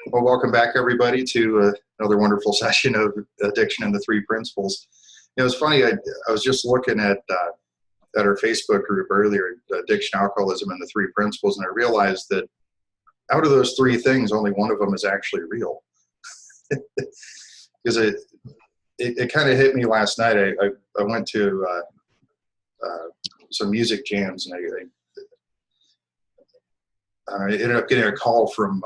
Well, welcome back, everybody, to another wonderful session of Addiction and the Three Principles. It was funny. I was just looking at our Facebook group earlier, Addiction, Alcoholism, and the Three Principles, and I realized that out of those three things, only one of them is actually real. Because it kind of hit me last night. I went to some music jams, and I ended up getting a call from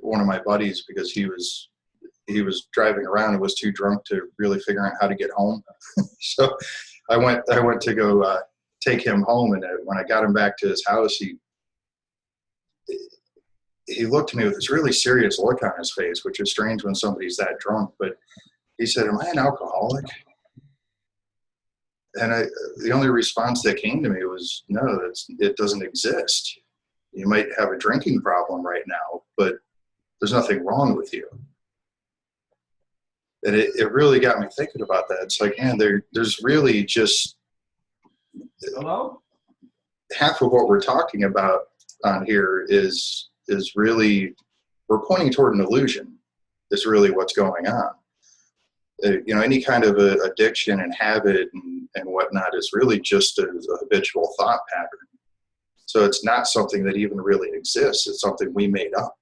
one of my buddies because he was driving around and was too drunk to really figure out how to get home. So I went to go take him home, and when I got him back to his house, he looked at me with this really serious look on his face, which is strange when somebody's that drunk. But he said, "Am I an alcoholic?" And the only response that came to me was, "No, it doesn't exist. You might have a drinking problem right now, but there's nothing wrong with you." And it really got me thinking about that. It's like, man, there's really just half of what we're talking about on here is really, we're pointing toward an illusion. Is really what's going on. Any kind of addiction and habit and whatnot is really just a habitual thought pattern. So it's not something that even really exists. It's something we made up,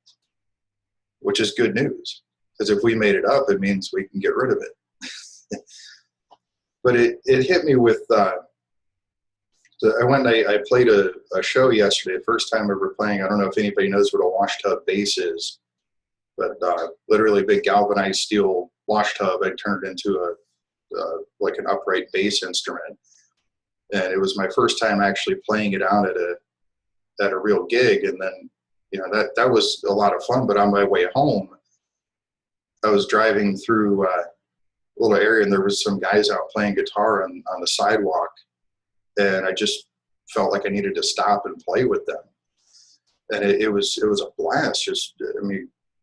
which is good news. Because if we made it up, it means we can get rid of it. But it hit me with, I played a show yesterday, the first time ever playing. I don't know if anybody knows what a wash tub bass is, but literally a big galvanized steel wash tub. I turned it into like an upright bass instrument. And it was my first time actually playing it out at a real gig. And then, that was a lot of fun. But on my way home, I was driving through a little area, and there was some guys out playing guitar on the sidewalk. And I just felt like I needed to stop and play with them. And it was a blast.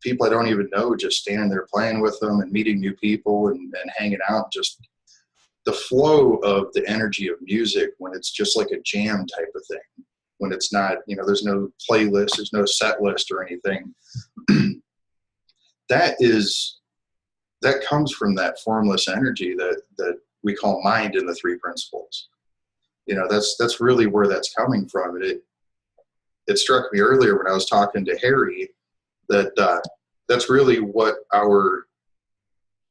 People I don't even know, just standing there playing with them and meeting new people and hanging out. Just the flow of the energy of music when it's just like a jam type of thing. When it's not, there's no playlist, there's no set list or anything. That comes from that formless energy that we call mind in the Three Principles. That's really where that's coming from. It struck me earlier when I was talking to Harry that that's really what our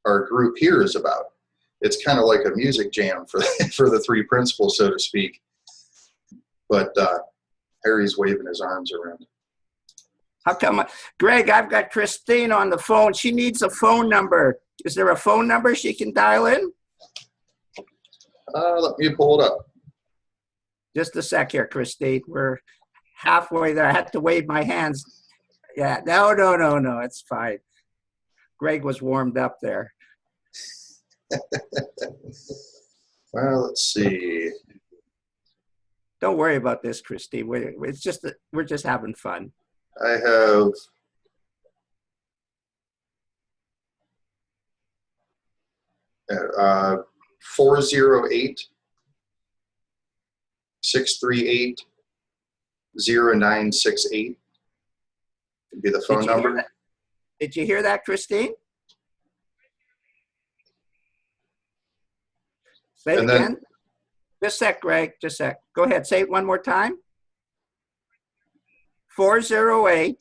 group here is about. It's kind of like a music jam for the Three Principles, so to speak. But Harry's waving his arms around. How come, Greg, I've got Christine on the phone. She needs a phone number. Is there a phone number she can dial in? Let me pull it up. Just a sec here, Christine. We're halfway there. I had to wave my hands. Yeah, no, it's fine. Greg was warmed up there. Well, let's see. Don't worry about this, Christine. We're just having fun. I have 408 638 0968 would be the phone number. Did you hear that, Christine? Say it again. Just a sec, Greg. Just a sec. Go ahead. Say it one more time. 408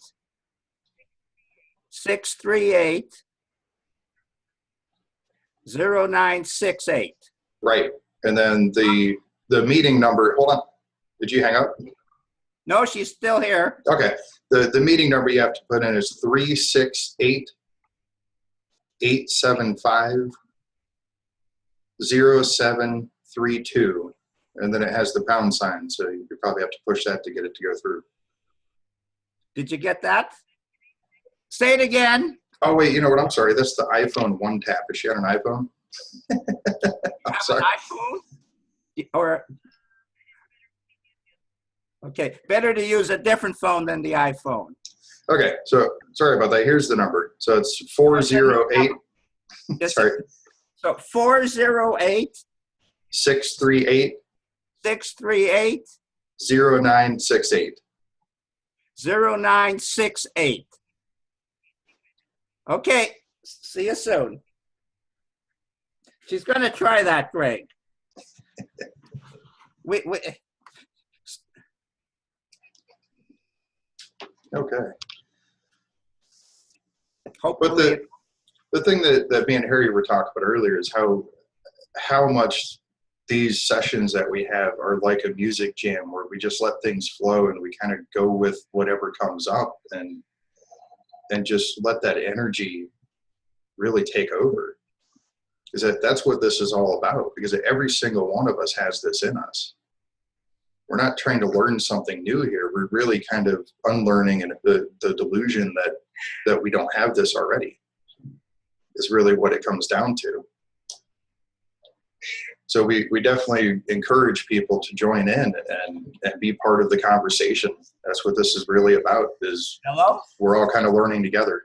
638 0968. Right. And then the meeting number, hold on. Did you hang up? No, she's still here. Okay. The meeting number you have to put in is 368 875 0732. And then it has the pound sign. So you probably have to push that to get it to go through. Did you get that? Say it again. Oh, wait, you know what? I'm sorry. That's the iPhone One Tap. Is she on an iPhone? I'm sorry. An iPhone? Okay, better to use a different phone than the iPhone. Okay, so sorry about that. Here's the number. So it's 408. Sorry. So 408 638 638 0968. 0968. Okay, see you soon. She's going to try that, Greg. Okay. Hopefully. But the thing that me and Harry were talking about earlier is how much these sessions that we have are like a music jam where we just let things flow and we kind of go with whatever comes up and just let that energy really take over. Because that's what this is all about, because every single one of us has this in us. We're not trying to learn something new here. We're really kind of unlearning the delusion that we don't have this already is really what it comes down to. So we definitely encourage people to join in and be part of the conversation. That's what this is really about, is Hello? we're all kind of learning together.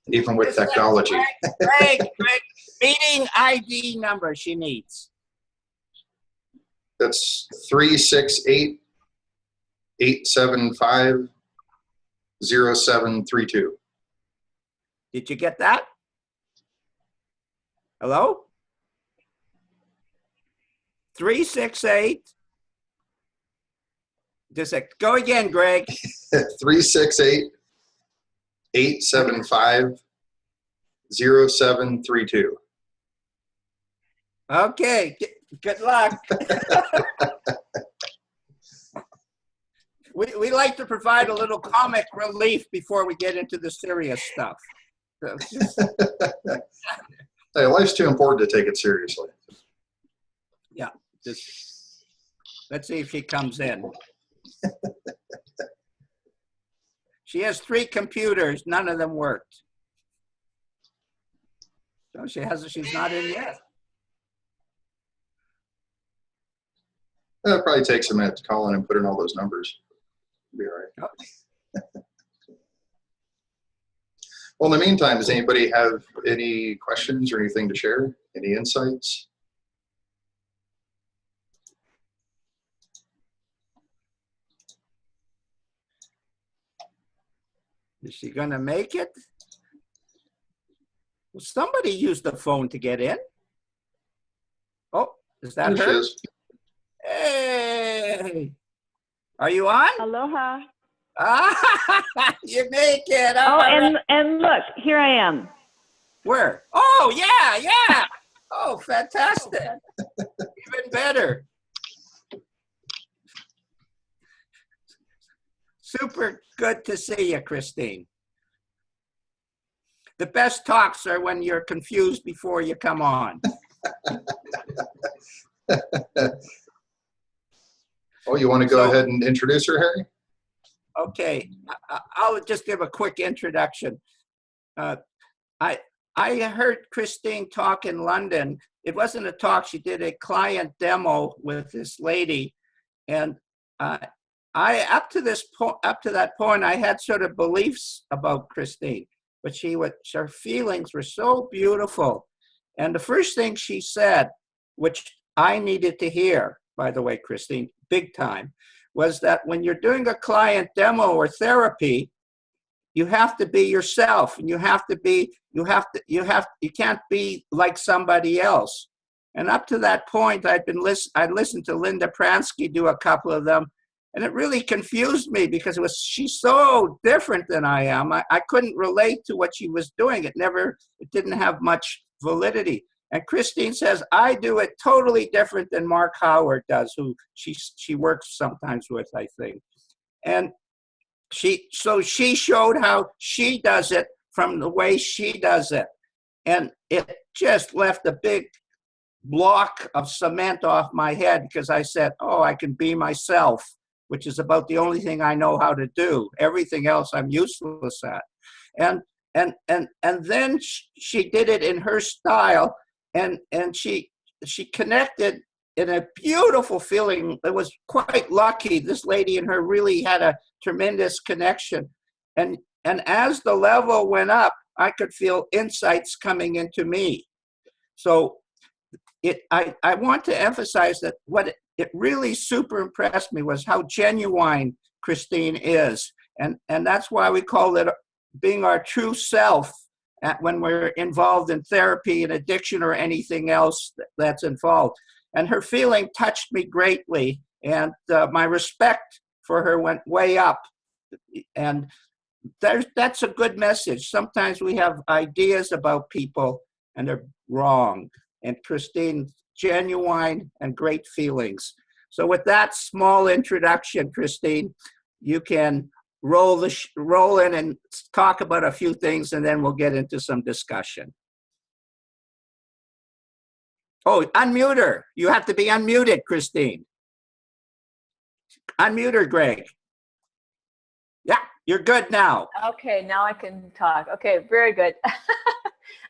Even with technology. Greg, meeting ID number she needs. That's 368-875-0732. Did you get that? Hello? 368. Just go again, Greg. 368-875-0732. Okay, good luck. We like to provide a little comic relief before we get into the serious stuff. So Hey, life's too important to take it seriously. yeah, just let's see if she comes in. She has 3 computers, none of them worked. So she's not in yet. It probably takes a minute to call in and put in all those numbers. It'll be all right. Oh. Well, in the meantime, does anybody have any questions or anything to share? Any insights? Is she gonna make it? Well, somebody used the phone to get in. Oh, is that There her? she is. Hey, are you on? Aloha. Ah, you make it. Oh, Right. and look, here I am. Where? Oh, yeah. Oh, fantastic. Even better. Super good to see you, Christine. The best talks are when you're confused before you come on. Oh, you want to go ahead and introduce her, Harry? Okay, I'll just give a quick introduction. I heard Christine talk in London. It wasn't a talk, she did a client demo with this lady. And up to that point, I had sort of beliefs about Christine, but her feelings were so beautiful. And the first thing she said, which I needed to hear, by the way, Christine, big time, was that when you're doing a client demo or therapy, you have to be yourself, and you can't be like somebody else. And up to that point, I'd listened to Linda Pransky do a couple of them, and it really confused me because she's so different than I am. I couldn't relate to what she was doing. It didn't have much validity. And Christine says, I do it totally different than Mark Howard does, who she works sometimes with, I think. And she showed how she does it from the way she does it. And it just left a big block of cement off my head because I said, oh, I can be myself, which is about the only thing I know how to do. Everything else I'm useless at. And then she did it in her style, and she connected in a beautiful feeling. It was quite lucky. This lady and her really had a tremendous connection. And as the level went up, I could feel insights coming into me. So I want to emphasize that what it really super impressed me was how genuine Christine is. And that's why we call it being our true self when we're involved in therapy and addiction or anything else that's involved. And her feeling touched me greatly, and my respect for her went way up. And that's a good message. Sometimes we have ideas about people and they're wrong. And Christine, genuine and great feelings. So with that small introduction, Christine, you can roll in and talk about a few things, and then we'll get into some discussion. Oh, unmute her. You have to be unmuted, Christine. Unmute her, Greg. Yeah, you're good now. Okay, now I can talk. Okay, very good.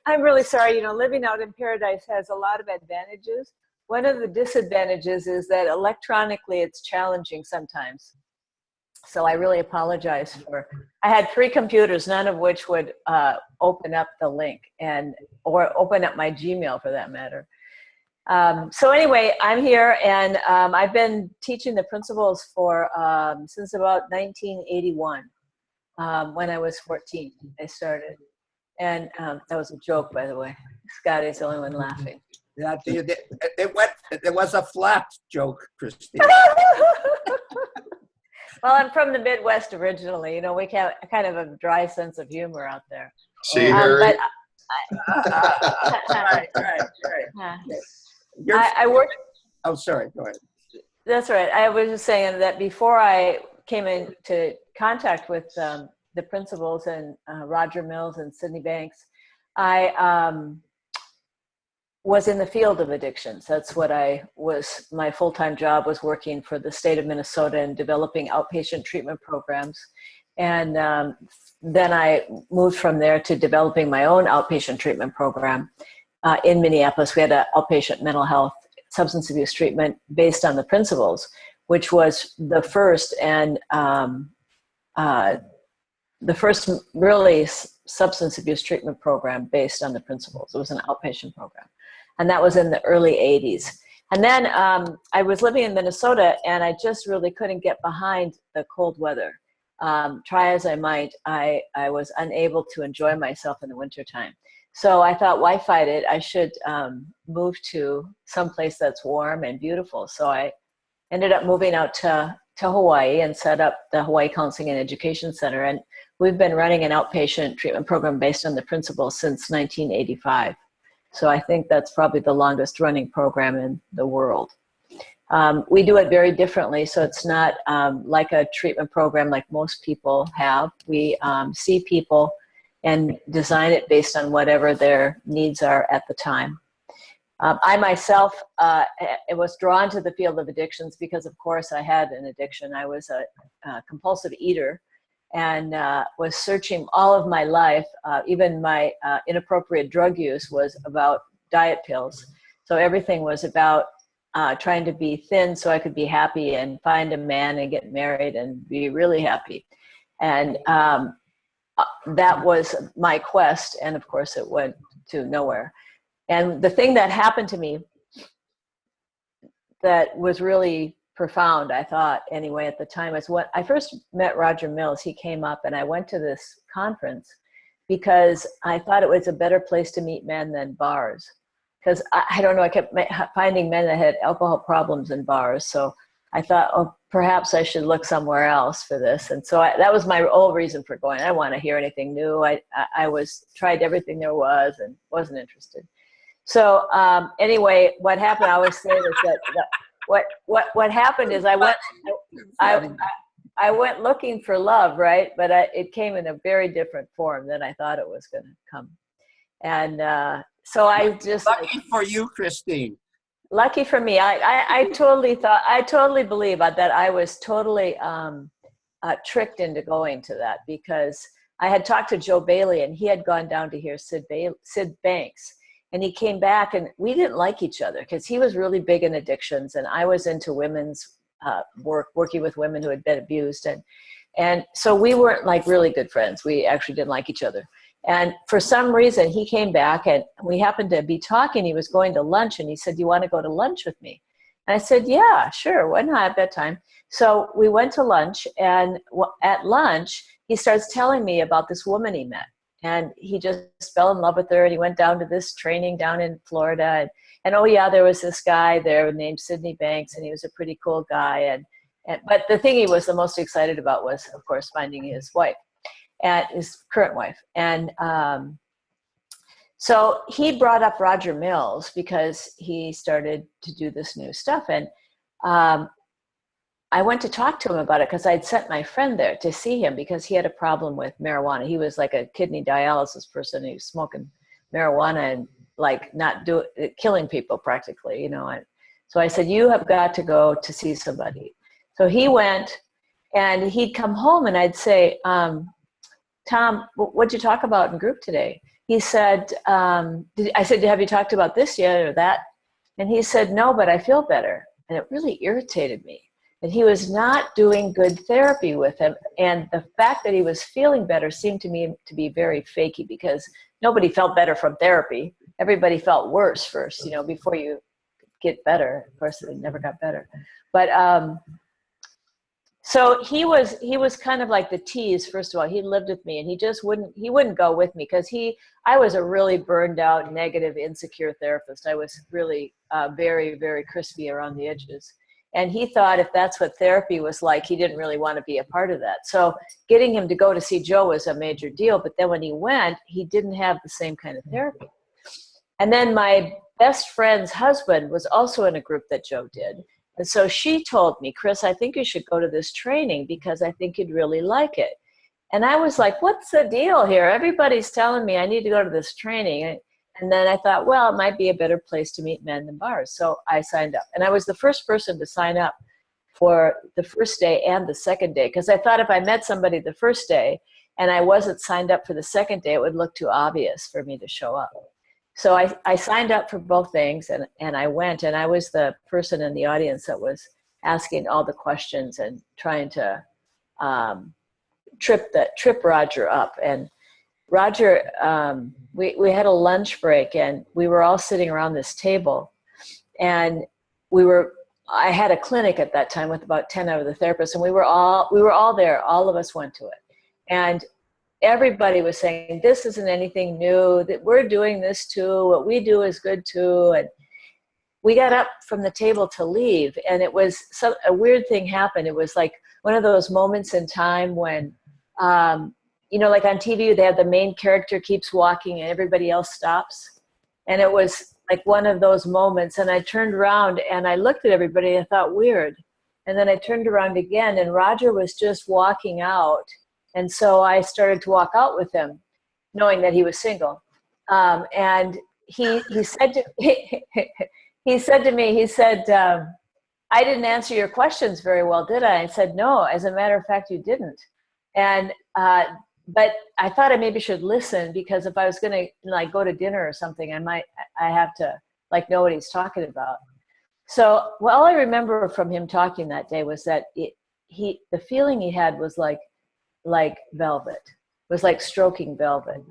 I'm really sorry. You know, living out in paradise has a lot of advantages. One of the disadvantages is that electronically it's challenging sometimes. So I really apologize I had 3 computers, none of which would open up the link or open up my Gmail for that matter. So anyway, I'm here, and I've been teaching the principles since about 1981. When I was 14, I started. And that was a joke, by the way. Scotty's the only one laughing. Yeah, it was a flat joke, Christine. Well, I'm from the Midwest originally. You know, we kind of have a dry sense of humor out there. See, Harry? Right. I worked. Oh, sorry. Go ahead. That's right. I was just saying that before I came into contact with the principals and Roger Mills and Sydney Banks, I was in the field of addictions. That's what my full-time job was, working for the state of Minnesota and developing outpatient treatment programs. And then I moved from there to developing my own outpatient treatment program in Minneapolis. We had an outpatient mental health substance abuse treatment based on the principles, which was the first really substance abuse treatment program based on the principles. It was an outpatient program. And that was in the early 80s. And then I was living in Minnesota, and I just really couldn't get behind the cold weather. Try as I might, I was unable to enjoy myself in the wintertime. So I thought, why fight it? I should move to someplace that's warm and beautiful. So I ended up moving out to Hawaii and set up the Hawaii Counseling and Education Center. And we've been running an outpatient treatment program based on the principles since 1985. So I think that's probably the longest running program in the world. We do it very differently. So it's not like a treatment program like most people have. We see people and design it based on whatever their needs are at the time. I myself was drawn to the field of addictions because, of course, I had an addiction. I was a compulsive eater, and was searching all of my life. Even my inappropriate drug use was about diet pills. So everything was about trying to be thin so I could be happy and find a man and get married and be really happy. And that was my quest. And of course it went to nowhere. And the thing that happened to me that was really profound, I thought anyway at the time, is when I first met Roger Mills. He came up and I went to this conference because I thought it was a better place to meet men than bars. Because I don't know, I kept finding men that had alcohol problems in bars. So I thought, oh, perhaps I should look somewhere else for this. And so that was my whole reason for going. I didn't want to hear anything new. I tried everything there was and wasn't interested. So anyway, what happened, I always say is that what happened is I went looking for love, right? But it came in a very different form than I thought it was going to come. And so I just... Lucky for you, Christine. Lucky for me. I totally believe that I was totally tricked into going to that, because I had talked to Joe Bailey and he had gone down to hear Sid Banks. And he came back and we didn't like each other because he was really big in addictions and I was into women's working with women who had been abused. And so we weren't like really good friends. We actually didn't like each other. And for some reason he came back and we happened to be talking. He was going to lunch and he said, "Do you want to go to lunch with me?" And I said, "Yeah, sure. Why not at that time?" So we went to lunch, and at lunch he starts telling me about this woman he met. And he just fell in love with her, and he went down to this training down in Florida. And oh yeah, there was this guy there named Sidney Banks, and he was a pretty cool guy. But the thing he was the most excited about was, of course, finding his wife, and his current wife. And so he brought up Roger Mills because he started to do this new stuff. And I went to talk to him about it because I'd sent my friend there to see him because he had a problem with marijuana. He was like a kidney dialysis person. He was smoking marijuana and like killing people practically, you know. And so I said, you have got to go to see somebody. So he went, and he'd come home, and I'd say, Tom, what'd you talk about in group today? He said, I said, have you talked about this yet or that? And he said, no, but I feel better. And it really irritated me. And he was not doing good therapy with him. And the fact that he was feeling better seemed to me to be very fakey, because nobody felt better from therapy. Everybody felt worse first, you know, before you get better. Of course, they never got better. But so he was kind of like the tease. First of all, he lived with me, and he wouldn't go with me because I was a really burned out, negative, insecure therapist. I was really very, very crispy around the edges. And he thought if that's what therapy was like, he didn't really want to be a part of that. So getting him to go to see Joe was a major deal. But then when he went, he didn't have the same kind of therapy. And then my best friend's husband was also in a group that Joe did. And so she told me, Chris, I think you should go to this training because I think you'd really like it. And I was like, what's the deal here? Everybody's telling me I need to go to this training. And then I thought, well, it might be a better place to meet men than bars. So I signed up. And I was the first person to sign up for the first day and the second day, because I thought if I met somebody the first day and I wasn't signed up for the second day, it would look too obvious for me to show up. So I signed up for both things, and I went, and I was the person in the audience that was asking all the questions and trying to trip Roger up. And Roger, we had a lunch break, and we were all sitting around this table, and I had a clinic at that time with about 10 other therapists, and we were all there. All of us went to it. And everybody was saying, this isn't anything new, that we're doing this too. What we do is good too. And we got up from the table to leave, and it was a weird thing happened. It was like one of those moments in time when, you know, like on TV, they have the main character keeps walking and everybody else stops. And it was like one of those moments. And I turned around and I looked at everybody and I thought, weird. And then I turned around again, and Roger was just walking out. And so I started to walk out with him, knowing that he was single. And he said to me, I didn't answer your questions very well, did I? I said, no, as a matter of fact, you didn't. And but I thought I maybe should listen, because if I was going to like go to dinner or something, I have to like know what he's talking about. So all I remember from him talking that day was that the feeling he had was like velvet. It was like stroking velvet.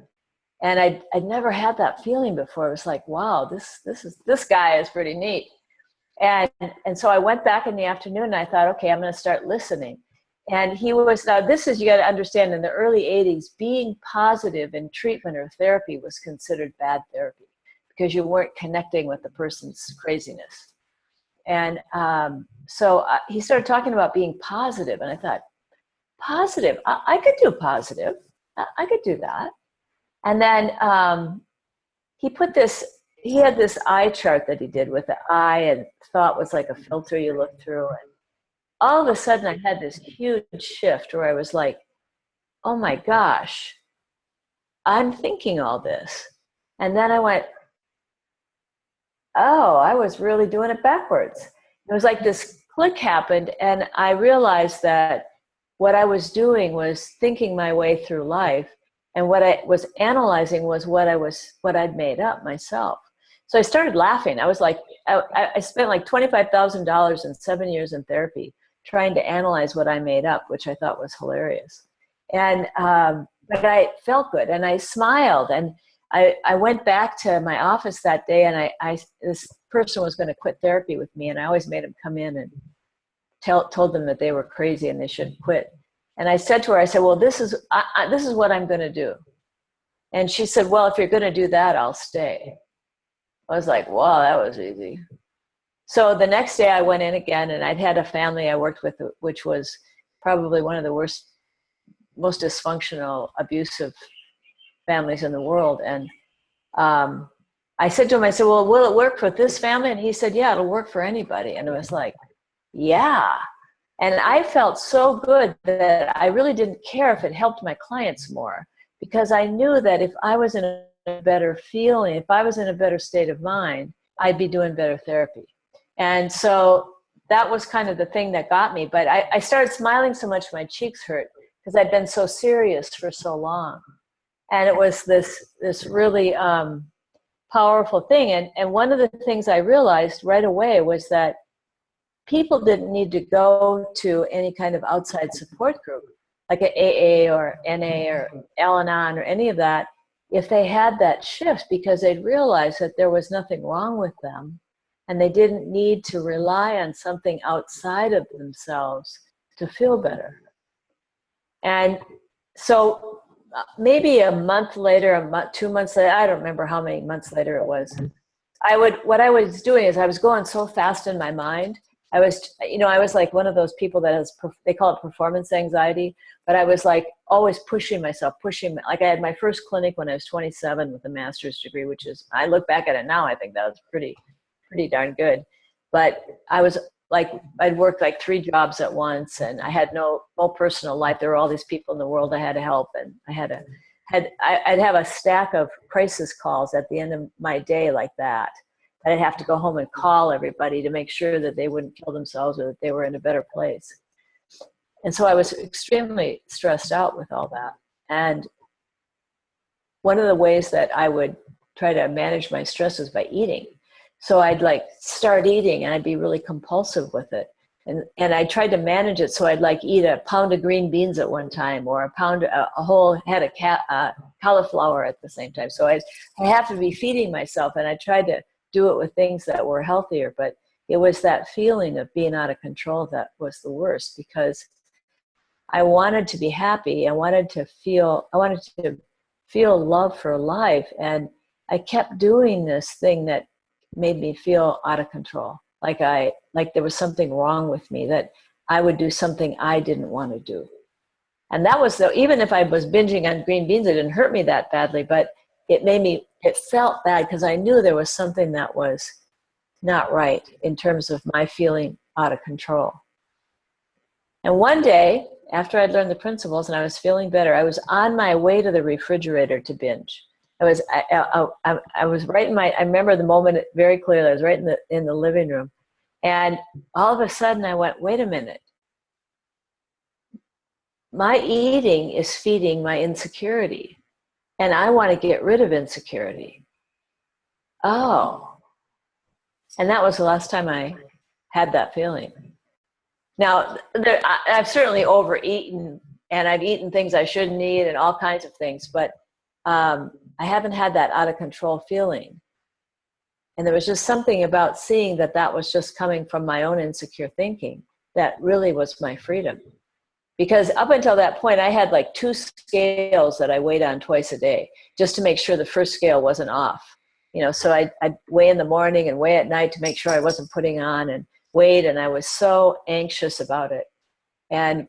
And I'd never had that feeling before. It was like, wow, this guy is pretty neat. And so I went back in the afternoon, and I thought, okay, I'm going to start listening. And he was, now this is, you got to understand, in the early 80s, being positive in treatment or therapy was considered bad therapy because you weren't connecting with the person's craziness. And so he started talking about being positive, and I thought, positive, I could do positive. I could do that. And then he had this eye chart that he did with the eye, and thought was like a filter you look through. And all of a sudden I had this huge shift where I was like, oh my gosh, I'm thinking all this. And then I went, oh, I was really doing it backwards. It was like this click happened, and I realized that what I was doing was thinking my way through life, and what I was analyzing was what I'd made up myself. So I started laughing. I was like, I spent like $25,000 in 7 years in therapy trying to analyze what I made up, which I thought was hilarious. And but I felt good, and I smiled, and I went back to my office that day, and this person was going to quit therapy with me, and I always made them come in and told them that they were crazy and they should quit. And I said to her, I said, well, this is what I'm going to do. And she said, well, if you're going to do that, I'll stay. I was like, wow, that was easy. So the next day I went in again, and I'd had a family I worked with, which was probably one of the worst, most dysfunctional, abusive families in the world. And I said to him, I said, well, will it work for this family? And he said, yeah, it'll work for anybody. And it was like, yeah. And I felt so good that I really didn't care if it helped my clients more, because I knew that if I was in a better feeling, if I was in a better state of mind, I'd be doing better therapy. And so that was kind of the thing that got me. But I started smiling so much my cheeks hurt because I'd been so serious for so long. And it was this really powerful thing. And one of the things I realized right away was that people didn't need to go to any kind of outside support group, like an AA or NA or Al-Anon or any of that, if they had that shift, because they'd realize that there was nothing wrong with them and they didn't need to rely on something outside of themselves to feel better. And so maybe a month later, 2 months later, I don't remember how many months later it was, what I was doing is I was going so fast in my mind. I was like one of those people that has, they call it performance anxiety, but I was like always pushing myself, like I had my first clinic when I was 27 with a master's degree, which is, I look back at it now, I think that was pretty darn good. But I was like, I'd worked like 3 jobs at once, and I had no personal life. There were all these people in the world I had to help, and I'd have a stack of crisis calls at the end of my day like that. I'd have to go home and call everybody to make sure that they wouldn't kill themselves or that they were in a better place. And so I was extremely stressed out with all that. And one of the ways that I would try to manage my stress was by eating. So I'd like start eating and I'd be really compulsive with it. And I tried to manage it. So I'd like eat a pound of green beans at one time, or a whole head of cauliflower at the same time. So I have to be feeding myself, and I tried to do it with things that were healthier, but it was that feeling of being out of control that was the worst, because I wanted to be happy. I wanted to feel love for life. And I kept doing this thing that made me feel out of control. Like there was something wrong with me, that I would do something I didn't want to do. And that was even if I was binging on green beans, it didn't hurt me that badly, but it felt bad because I knew there was something that was not right in terms of my feeling out of control. And one day, after I'd learned the principles and I was feeling better, I was on my way to the refrigerator to binge. I was right in I remember the moment very clearly. I was right in the living room. And all of a sudden I went, wait a minute. My eating is feeding my insecurity. And I want to get rid of insecurity. Oh. And that was the last time I had that feeling. Now, I've certainly overeaten, and I've eaten things I shouldn't eat and all kinds of things, but I haven't had that out of control feeling. And there was just something about seeing that was just coming from my own insecure thinking that really was my freedom. Because up until that point, I had like 2 scales that I weighed on twice a day, just to make sure the first scale wasn't off. So I'd weigh in the morning and weigh at night to make sure I wasn't putting on, and weighed, and I was so anxious about it. And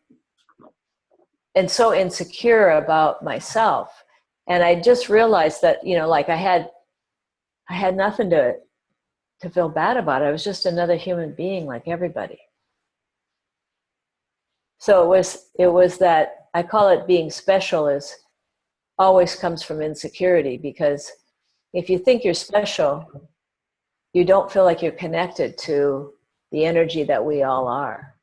so insecure about myself. And I just realized that, like I had nothing to feel bad about. I was just another human being like everybody. So it was that, I call it being special, is always comes from insecurity, because if you think you're special, you don't feel like you're connected to the energy that we all are.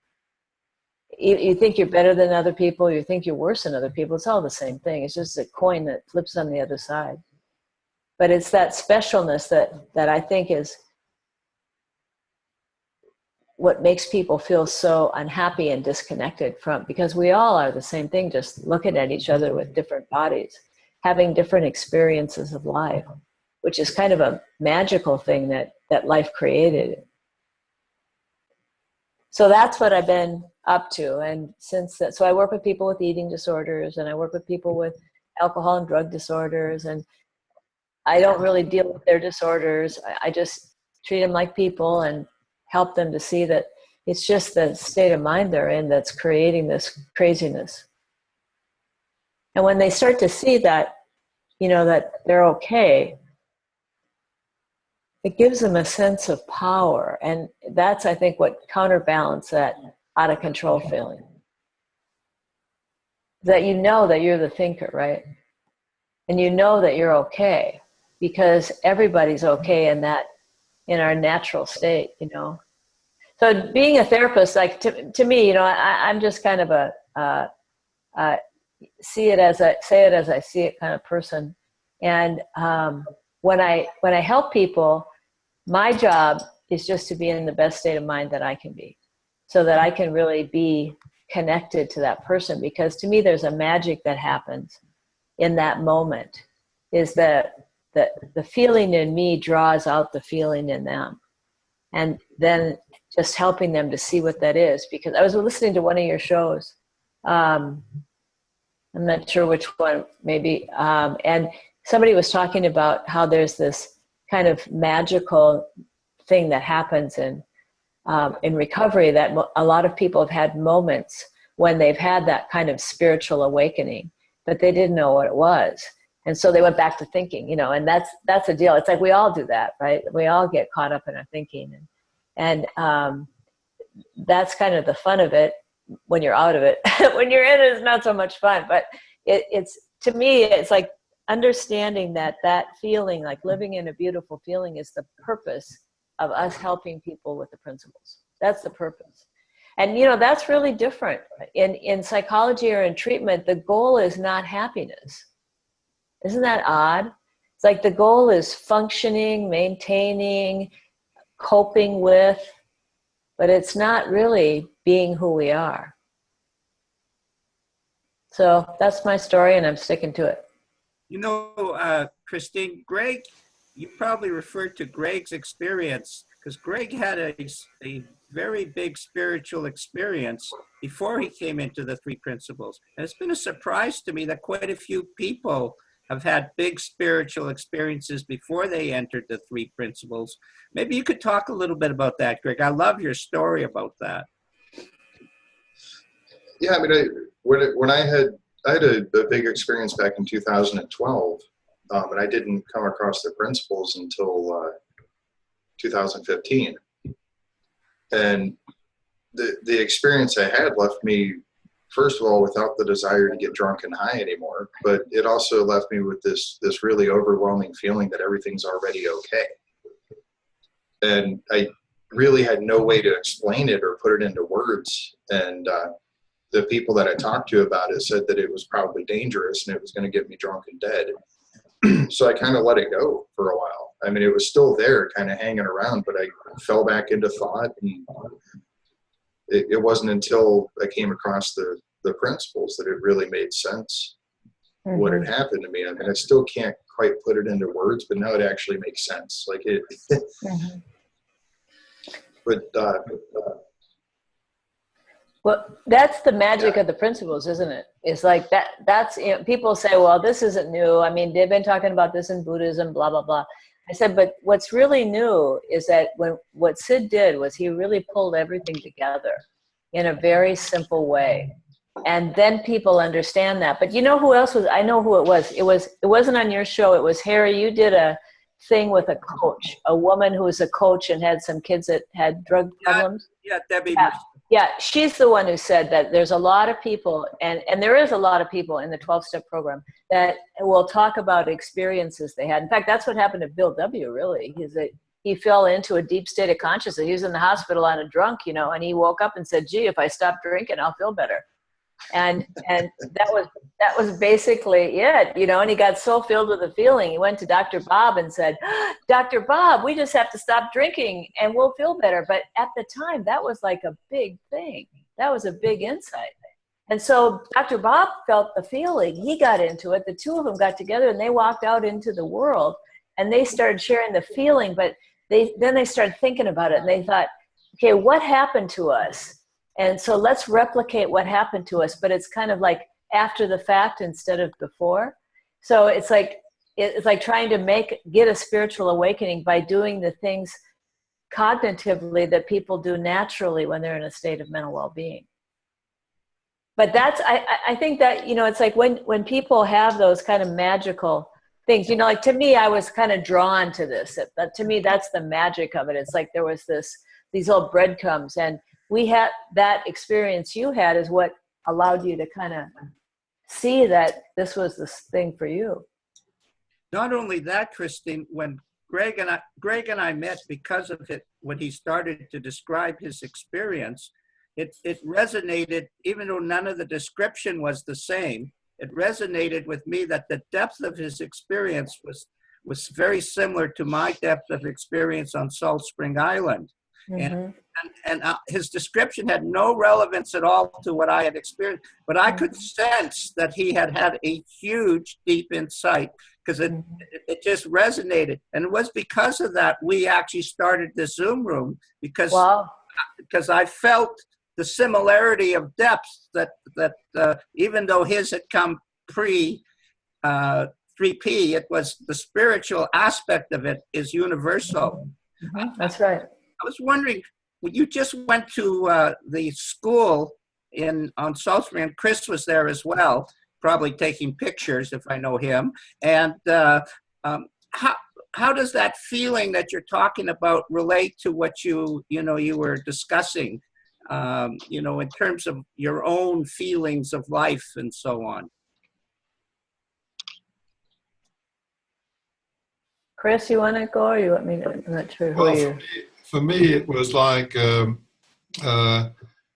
You think you're better than other people, you think you're worse than other people, it's all the same thing. It's just a coin that flips on the other side. But it's that specialness that I think is what makes people feel so unhappy and disconnected from, because we all are the same thing, just looking at each other with different bodies, having different experiences of life, which is kind of a magical thing that life created. So that's what I've been up to. And since that, so I work with people with eating disorders, and I work with people with alcohol and drug disorders, and I don't really deal with their disorders. I just treat them like people and help them to see that it's just the state of mind they're in that's creating this craziness. And when they start to see that, you know, that they're okay, it gives them a sense of power. And that's, I think, what counterbalances that out of control feeling. That you know that you're the thinker, right? And you know that you're okay, because everybody's okay in that, in our natural state, you know. So being a therapist, like to me, you know, I'm just kind of a see it as I say it as I see it kind of person. And when I help people, my job is just to be in the best state of mind that I can be, so that I can really be connected to that person. Because to me, there's a magic that happens in that moment, is that the feeling in me draws out the feeling in them. And then just helping them to see what that is. Because I was listening to one of your shows, I'm not sure which one, maybe. And somebody was talking about how there's this kind of magical thing that happens in recovery, that a lot of people have had moments when they've had that kind of spiritual awakening, but they didn't know what it was. And so they went back to thinking, you know, and that's a deal. It's like we all do that, right? We all get caught up in our thinking. And that's kind of the fun of it when you're out of it. When you're in it, it's not so much fun. But it's, to me, it's like understanding that feeling, like living in a beautiful feeling, is the purpose of us helping people with the principles. That's the purpose. And, you know, that's really different. In psychology or in treatment, the goal is not happiness. Isn't that odd? It's like the goal is functioning, maintaining, coping with, but it's not really being who we are. So that's my story, and I'm sticking to it. You know, Christine, Greg, you probably referred to Greg's experience, because Greg had a very big spiritual experience before he came into the three principles. And it's been a surprise to me that quite a few people have had big spiritual experiences before they entered the three principles. Maybe you could talk a little bit about that, Greg. I love your story about that. Yeah, I mean, when I had a big experience back in 2012, and I didn't come across the principles until 2015. And the experience I had left me, first of all, without the desire to get drunk and high anymore, but it also left me with this really overwhelming feeling that everything's already okay. And I really had no way to explain it or put it into words. And the people that I talked to about it said that it was probably dangerous and it was going to get me drunk and dead. So I kind of let it go for a while. I mean, it was still there, kind of hanging around, but I fell back into thought. And it wasn't until I came across the principles that it really made sense what had happened to me. I mean, I still can't quite put it into words, but now it actually makes sense. Like it. But well, that's the magic of the principles, isn't it? It's like that's, you know, people say, well, this isn't new. I mean, they've been talking about this in Buddhism, blah, blah, blah. I said, but what's really new is that what Sid did was he really pulled everything together in a very simple way. And then people understand that. But you know who else was, I know who it was. It wasn't on your show. It was Harry. You did a thing with a coach, a woman who was a coach and had some kids that had drug problems. Yeah, Debbie. Yeah, she's the one who said that there's a lot of people, and there is a lot of people in the 12-step program that will talk about experiences they had. In fact, that's what happened to Bill W., really. He fell into a deep state of consciousness. He was in the hospital on a drunk, you know, and he woke up and said, gee, if I stop drinking, I'll feel better. And that was basically it, you know, and he got so filled with the feeling. He went to Dr. Bob and said, Dr. Bob, we just have to stop drinking and we'll feel better. But at the time, that was like a big thing. That was a big insight. And so Dr. Bob felt the feeling. He got into it. The two of them got together and they walked out into the world and they started sharing the feeling. But then they started thinking about it and they thought, okay, what happened to us? And so let's replicate what happened to us, but it's kind of like after the fact instead of before. So it's like trying to get a spiritual awakening by doing the things cognitively that people do naturally when they're in a state of mental well-being. But I think that, it's like when people have those kind of magical things, like to me, I was kind of drawn to this. But to me, that's the magic of it. It's like there was these little breadcrumbs, and we had that experience you had is what allowed you to kind of see that this was this thing for you. Not only that, Christine, when Greg and I met because of it, when he started to describe his experience, it resonated, even though none of the description was the same, it resonated with me that the depth of his experience was very similar to my depth of experience on Salt Spring Island. Mm-hmm. And his description had no relevance at all to what I had experienced, but I could sense that he had a huge, deep insight, because it just resonated. And it was because of that we actually started the Zoom room, because I felt the similarity of depth that even though his had come pre 3P, it was the spiritual aspect of it is universal. Mm-hmm. That's right. I was wondering, you just went to the school on Salt Spring, and Chris was there as well, probably taking pictures if I know him. And how does that feeling that you're talking about relate to what you were discussing, in terms of your own feelings of life and so on? Chris, you want to go, or you want me to? I'm not sure who you. For me, it was like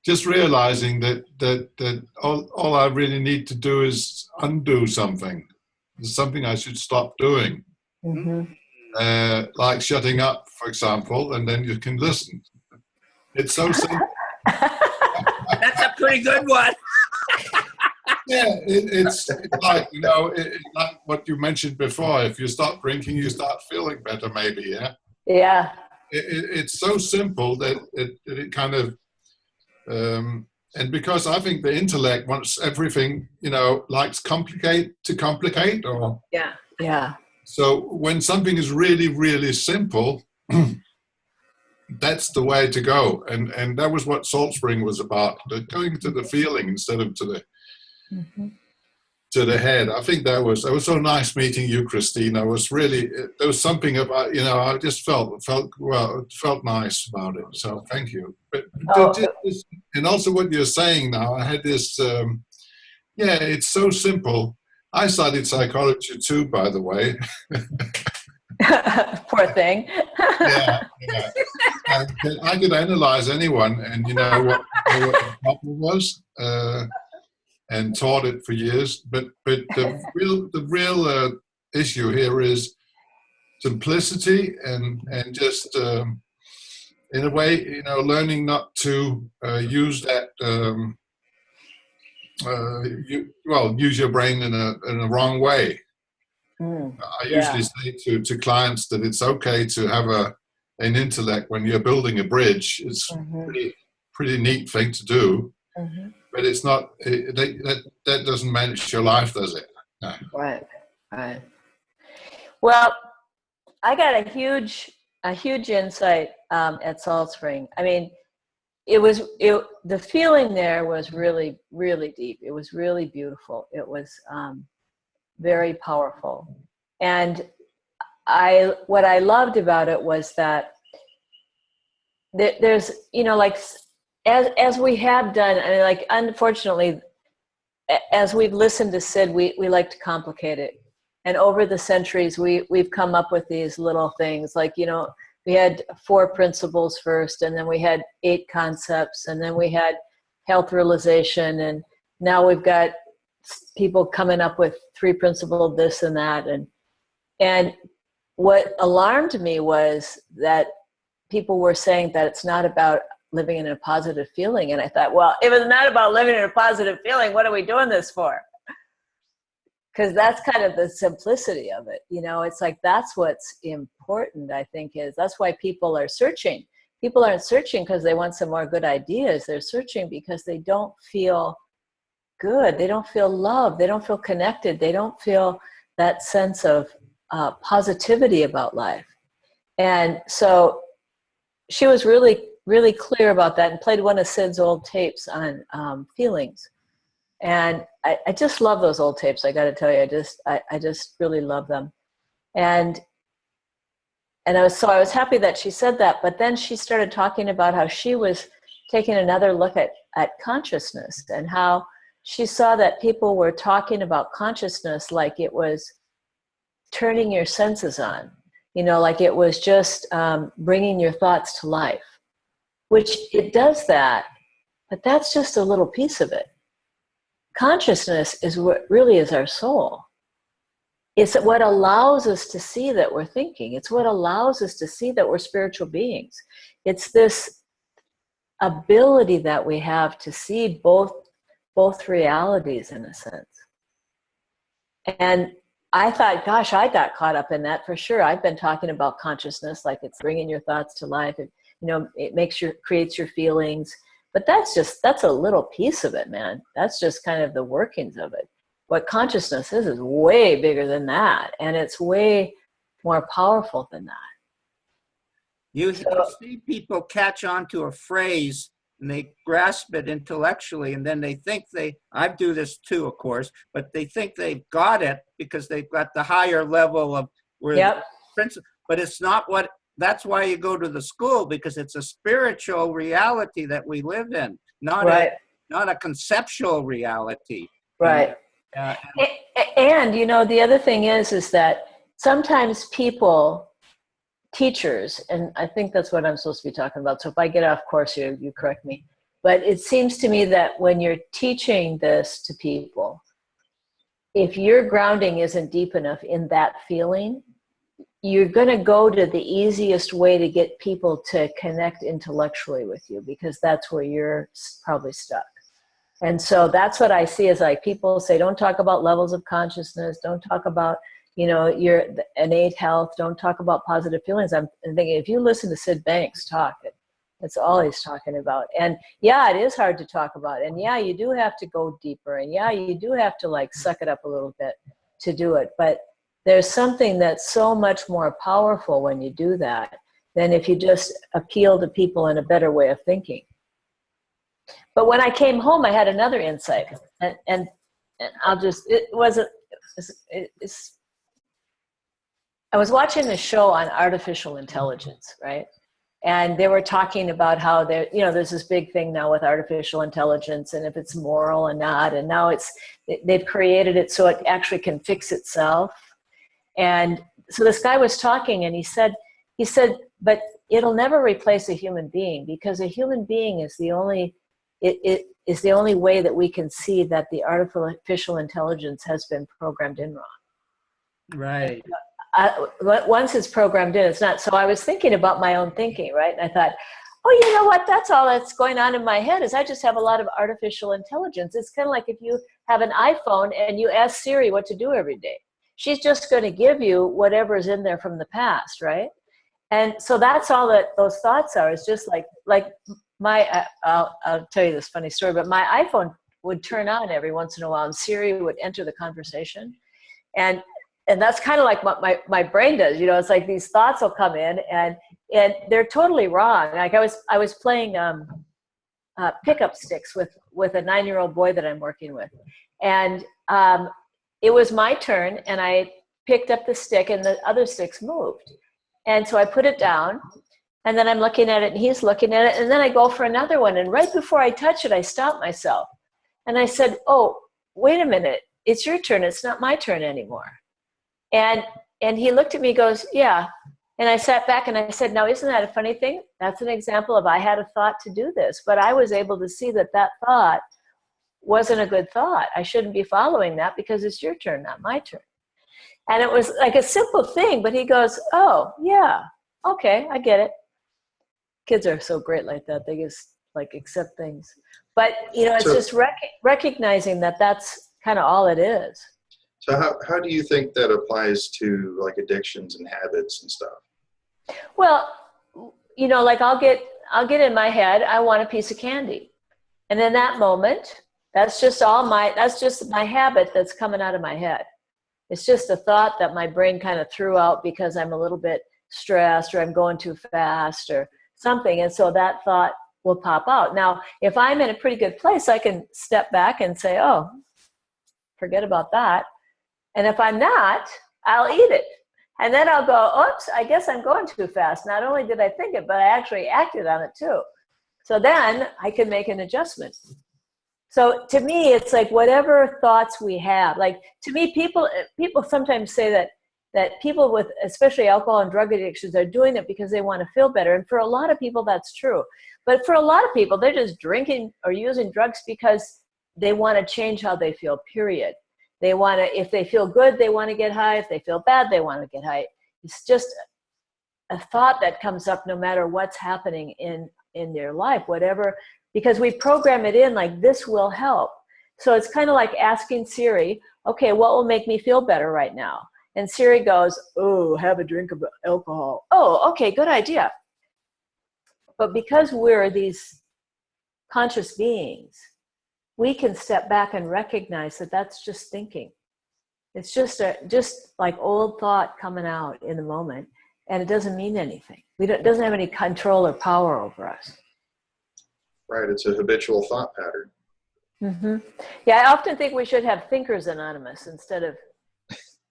just realizing that all I really need to do is undo something. There's something I should stop doing. Mm-hmm. Like shutting up, for example, and then you can listen. It's so simple. That's a pretty good one. Yeah, it's like, like what you mentioned before. If you stop drinking, you start feeling better, maybe, yeah? Yeah. It's so simple that it kind of, and because I think the intellect wants everything, likes to complicate, or yeah. So when something is really, really simple, that's the way to go, and that was what Salt Spring was about, going to the feeling instead of to the head. I think it was so nice meeting you, Christine. There was something about, I just felt nice about it. So thank you. But and also what you're saying now, I had this, it's so simple. I studied psychology too, by the way. Poor thing. Yeah. And I could analyze anyone, and what the problem was. And taught it for years, but the real issue here is simplicity and just in a way, learning not to use that use your brain in a wrong way. I usually say to clients that it's okay to have an intellect when you're building a bridge. It's pretty neat thing to do. Mm-hmm. But it's not, that doesn't manage your life, does it? No. Right. Well, I got a huge insight at Salt Spring. I mean, the feeling there was really, really deep. It was really beautiful. It was very powerful. And what I loved about it was that there's, as we have done, unfortunately, as we've listened to Sid, we like to complicate it. And over the centuries, we've come up with these little things we had 4 principles first, and then we had 8 concepts, and then we had health realization, and now we've got people coming up with 3 principles, this and that. And what alarmed me was that people were saying that it's not about living in a positive feeling. And I thought, well, if it's not about living in a positive feeling, what are we doing this for? Because that's kind of the simplicity of it. It's like, that's what's important, I think, that's why people are searching, People aren't searching because they want some more good ideas. They're searching because they don't feel good. They don't feel loved. They don't feel connected. They don't feel that sense of positivity about life. And so she was really, really clear about that and played one of Sid's old tapes on feelings. And I just love those old tapes. I got to tell you, I just really love them. And I was happy that she said that. But then she started talking about how she was taking another look at consciousness, and how she saw that people were talking about consciousness like it was turning your senses on, like it was just bringing your thoughts to life, which it does that, but that's just a little piece of it. Consciousness is what really is our soul. It's what allows us to see that we're thinking. It's what allows us to see that we're spiritual beings. It's this ability that we have to see both realities, in a sense. And I thought, gosh, I got caught up in that for sure. I've been talking about consciousness like it's bringing your thoughts to life. It creates your feelings. But that's a little piece of it, man. That's just kind of the workings of it. What consciousness is way bigger than that. And it's way more powerful than that. You see people catch on to a phrase and they grasp it intellectually, and then they think I do this too, of course, but they think they've got it because they've got the higher level of where Yep. But it's not what, that's why you go to the school, because it's a spiritual reality that we live in, not a conceptual reality. Right. And the other thing is that sometimes people, teachers, and I think that's what I'm supposed to be talking about. So if I get off course, you correct me. But it seems to me that when you're teaching this to people, if your grounding isn't deep enough in that feeling, you're going to go to the easiest way to get people to connect intellectually with you, because that's where you're probably stuck. And so that's what I see, is like people say, don't talk about levels of consciousness. Don't talk about, your innate health. Don't talk about positive feelings. I'm thinking, if you listen to Sid Banks talk, that's all he's talking about. And yeah, it is hard to talk about. And yeah, you do have to go deeper. And yeah, you do have to suck it up a little bit to do it. But there's something that's so much more powerful when you do that than if you just appeal to people in a better way of thinking. But when I came home, I had another insight, and I was watching a show on artificial intelligence, right? And they were talking about how there's this big thing now with artificial intelligence, and if it's moral or not, and now they've created it so it actually can fix itself. And so this guy was talking, and he said, but it'll never replace a human being, because a human being is the only way that we can see that the artificial intelligence has been programmed in wrong. Right. Once it's programmed in, it's not. So I was thinking about my own thinking, right? And I thought, oh, you know what? That's all that's going on in my head, is I just have a lot of artificial intelligence. It's kind of like if you have an iPhone and you ask Siri what to do every day. She's just going to give you whatever's in there from the past, right? And so that's all that those thoughts are. It's just like my, I'll tell you this funny story, but my iPhone would turn on every once in a while, and Siri would enter the conversation. And that's kind of like what my brain does. It's like these thoughts will come in, and they're totally wrong. Like I was playing pickup sticks with a 9-year-old boy that I'm working with. And it was my turn, and I picked up the stick, and the other sticks moved. And so I put it down, and then I'm looking at it, and he's looking at it, and then I go for another one. And right before I touch it, I stop myself. And I said, oh, wait a minute. It's your turn. It's not my turn anymore. And he looked at me, goes, yeah. And I sat back and I said, now, isn't that a funny thing? That's an example of I had a thought to do this, but I was able to see that thought wasn't a good thought. I shouldn't be following that, because it's your turn, not my turn. And it was like a simple thing, but he goes, oh, yeah, okay, I get it. Kids are so great like that. They just accept things. But, it's just recognizing that that's kind of all it is. So how do you think that applies to addictions and habits and stuff? Well, you know, like I'll get in my head, I want a piece of candy. And in that moment, that's just my habit that's coming out of my head. It's just a thought that my brain kind of threw out because I'm a little bit stressed or I'm going too fast or something. And so that thought will pop out. Now, if I'm in a pretty good place, I can step back and say, oh, forget about that. And if I'm not, I'll eat it. And then I'll go, oops, I guess I'm going too fast. Not only did I think it, but I actually acted on it too. So then I can make an adjustment. So to me, it's like whatever thoughts we have, like to me, people sometimes say that people with especially alcohol and drug addictions are doing it because they want to feel better. And for a lot of people, that's true. But for a lot of people, they're just drinking or using drugs because they want to change how they feel, period. They want to, if they feel good, they want to get high. If they feel bad, they want to get high. It's just a thought that comes up no matter what's happening in their life, whatever, because we program it in like this will help. So it's kind of like asking Siri, okay, what will make me feel better right now? And Siri goes, oh, have a drink of alcohol. Oh, okay, good idea. But because we're these conscious beings, we can step back and recognize that that's just thinking. It's just like old thought coming out in the moment, and it doesn't mean anything. It doesn't have any control or power over us. Right, it's a habitual thought pattern. Mm-hmm. Yeah, I often think we should have Thinkers Anonymous instead of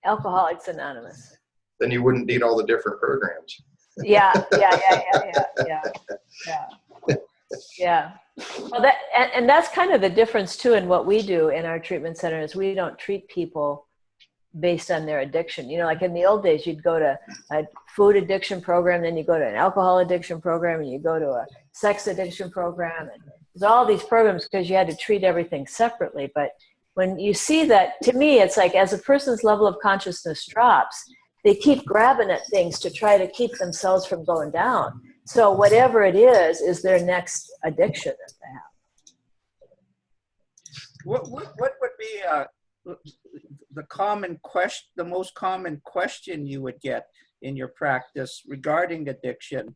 Alcoholics Anonymous. Then you wouldn't need all the different programs. Yeah. Well, and that's kind of the difference too in what we do in our treatment center is we don't treat people based on their addiction. You know, like in the old days, you'd go to a food addiction program, then you go to an alcohol addiction program, and you go to a sex addiction program, and there's all these programs because you had to treat everything separately. But when you see that, to me, it's like as a person's level of consciousness drops, they keep grabbing at things to try to keep themselves from going down. So whatever it is their next addiction that they have. What would be the most common question you would get in your practice regarding addiction,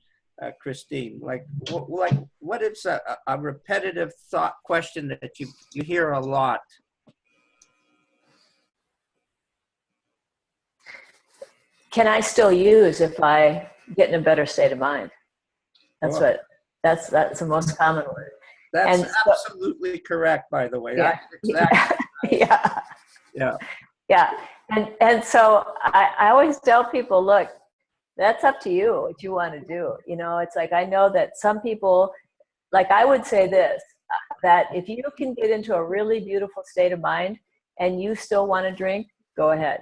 Christine? Like what is a repetitive thought question that you hear a lot? Can I still use if I get in a better state of mind? That's the most common one. That's and absolutely correct, by the way. Yeah. Exactly. Yeah. And so I always tell people, look, that's up to you what you want to do. You know, it's like I know that some people, like I would say this, that if you can get into a really beautiful state of mind and you still want to drink, go ahead.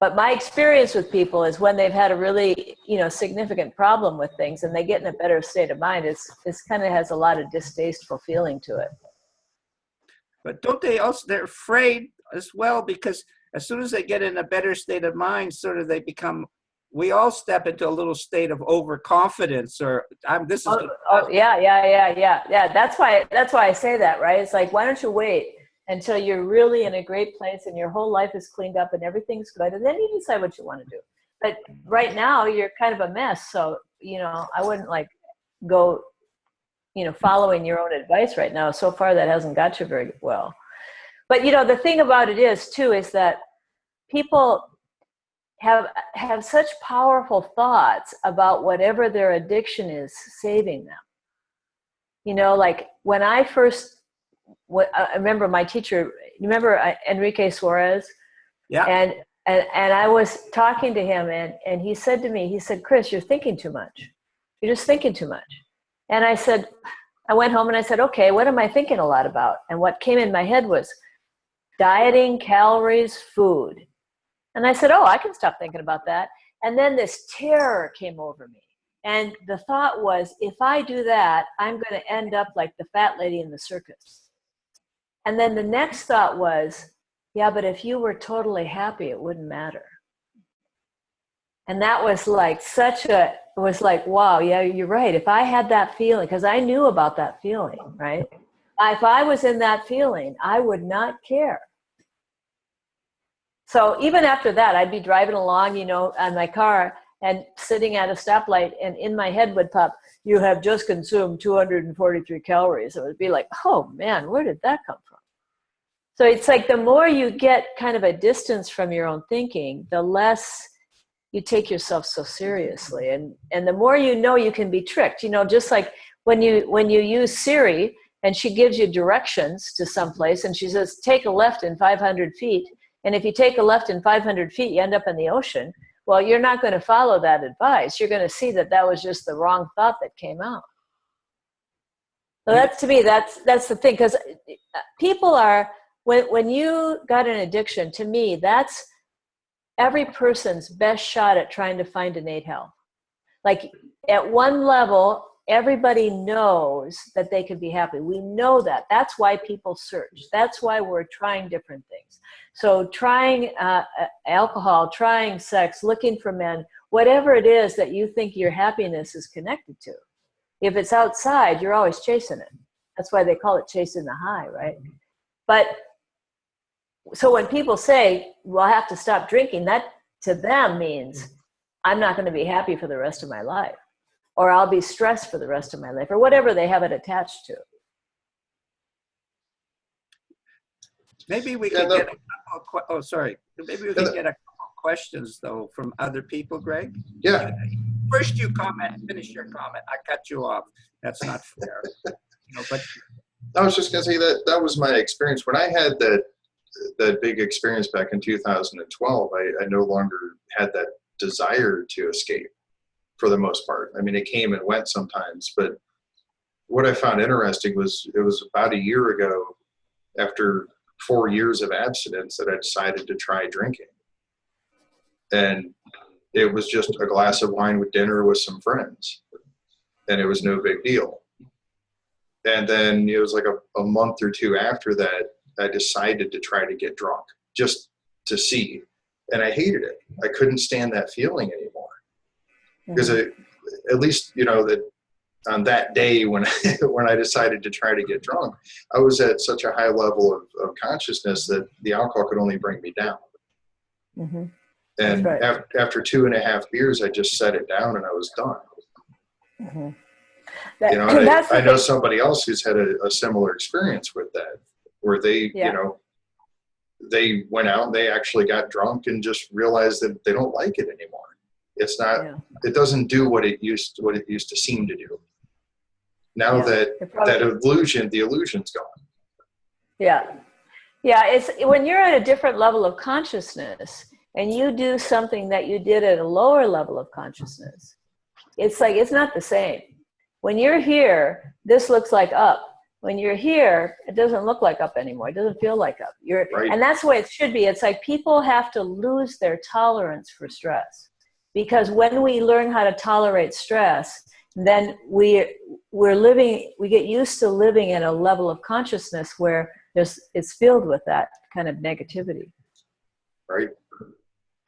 But my experience with people is when they've had a really, significant problem with things and they get in a better state of mind, it's kind of has a lot of distasteful feeling to it. But don't they also, they're afraid as well, because as soon as they get in a better state of mind, sort of we all step into a little state of overconfidence or yeah. That's why I say that, right? It's like, why don't you wait until you're really in a great place and your whole life is cleaned up and everything's good, and then you decide what you want to do. But right now you're kind of a mess, so I wouldn't go following your own advice right now. So far that hasn't got you very well. But the thing about it is that people have such powerful thoughts about whatever their addiction is saving them. Like when I remember my teacher, Enrique Suarez? Yeah. And I was talking to him and he said to me, Chris, you're thinking too much. You're just thinking too much. And I went home and I said, okay, what am I thinking a lot about? And what came in my head was dieting, calories, food. And I said, oh, I can stop thinking about that. And then this terror came over me. And the thought was, if I do that, I'm going to end up like the fat lady in the circus. And then the next thought was, yeah, but if you were totally happy, it wouldn't matter. And that was wow, yeah, you're right. If I had that feeling, because I knew about that feeling, right? If I was in that feeling, I would not care. So even after that, I'd be driving along, on my car, and sitting at a stoplight, and in my head would pop, you have just consumed 243 calories. It would be like, oh man, where did that come from? So it's like the more you get kind of a distance from your own thinking, the less you take yourself so seriously. And the more you know you can be tricked, just like when you use Siri and she gives you directions to someplace and she says, take a left in 500 feet. And if you take a left in 500 feet, you end up in the ocean. Well, you're not going to follow that advice. You're going to see that was just the wrong thought that came out. So that's, to me, that's the thing. Because people are, when you got an addiction, to me, that's every person's best shot at trying to find innate health. Like at one level, everybody knows that they can be happy. We know that. That's why people search. That's why we're trying different things. So trying alcohol, trying sex, looking for men, whatever it is that you think your happiness is connected to. If it's outside, you're always chasing it. That's why they call it chasing the high, right? But so when people say, well, I have to stop drinking, that to them means I'm not going to be happy for the rest of my life, or I'll be stressed for the rest of my life, or whatever they have it attached to. Maybe we could get a couple Maybe we could get a couple questions though from other people, Greg. Yeah. First you comment, finish your comment. I cut you off. That's not fair. But I was just going to say that was my experience. When I had that big experience back in 2012, I no longer had that desire to escape for the most part. I mean, it came and went sometimes, but what I found interesting was it was about a year ago, after 4 years of abstinence, that I decided to try drinking. And it was just a glass of wine with dinner with some friends, and it was no big deal. And then it was like a month or two after that, I decided to try to get drunk just to see. And I hated it. I couldn't stand that feeling anymore. Because at least, that on that day when I decided to try to get drunk, I was at such a high level of consciousness that the alcohol could only bring me down. Mm-hmm. And right. After 2.5 beers, I just set it down and I was done. Mm-hmm. I know somebody else who's had a similar experience with that, where they, they went out and they actually got drunk and just realized that they don't like it anymore. It's not, it doesn't do what it used to seem to do. Now the illusion's gone. Yeah. Yeah. It's when you're at a different level of consciousness and you do something that you did at a lower level of consciousness, it's like, it's not the same. When you're here, this looks like up. When you're here, it doesn't look like up anymore. It doesn't feel like up. Right. And that's the way it should be. It's like people have to lose their tolerance for stress. Because when we learn how to tolerate stress, then we get used to living at a level of consciousness where it's filled with that kind of negativity. Right.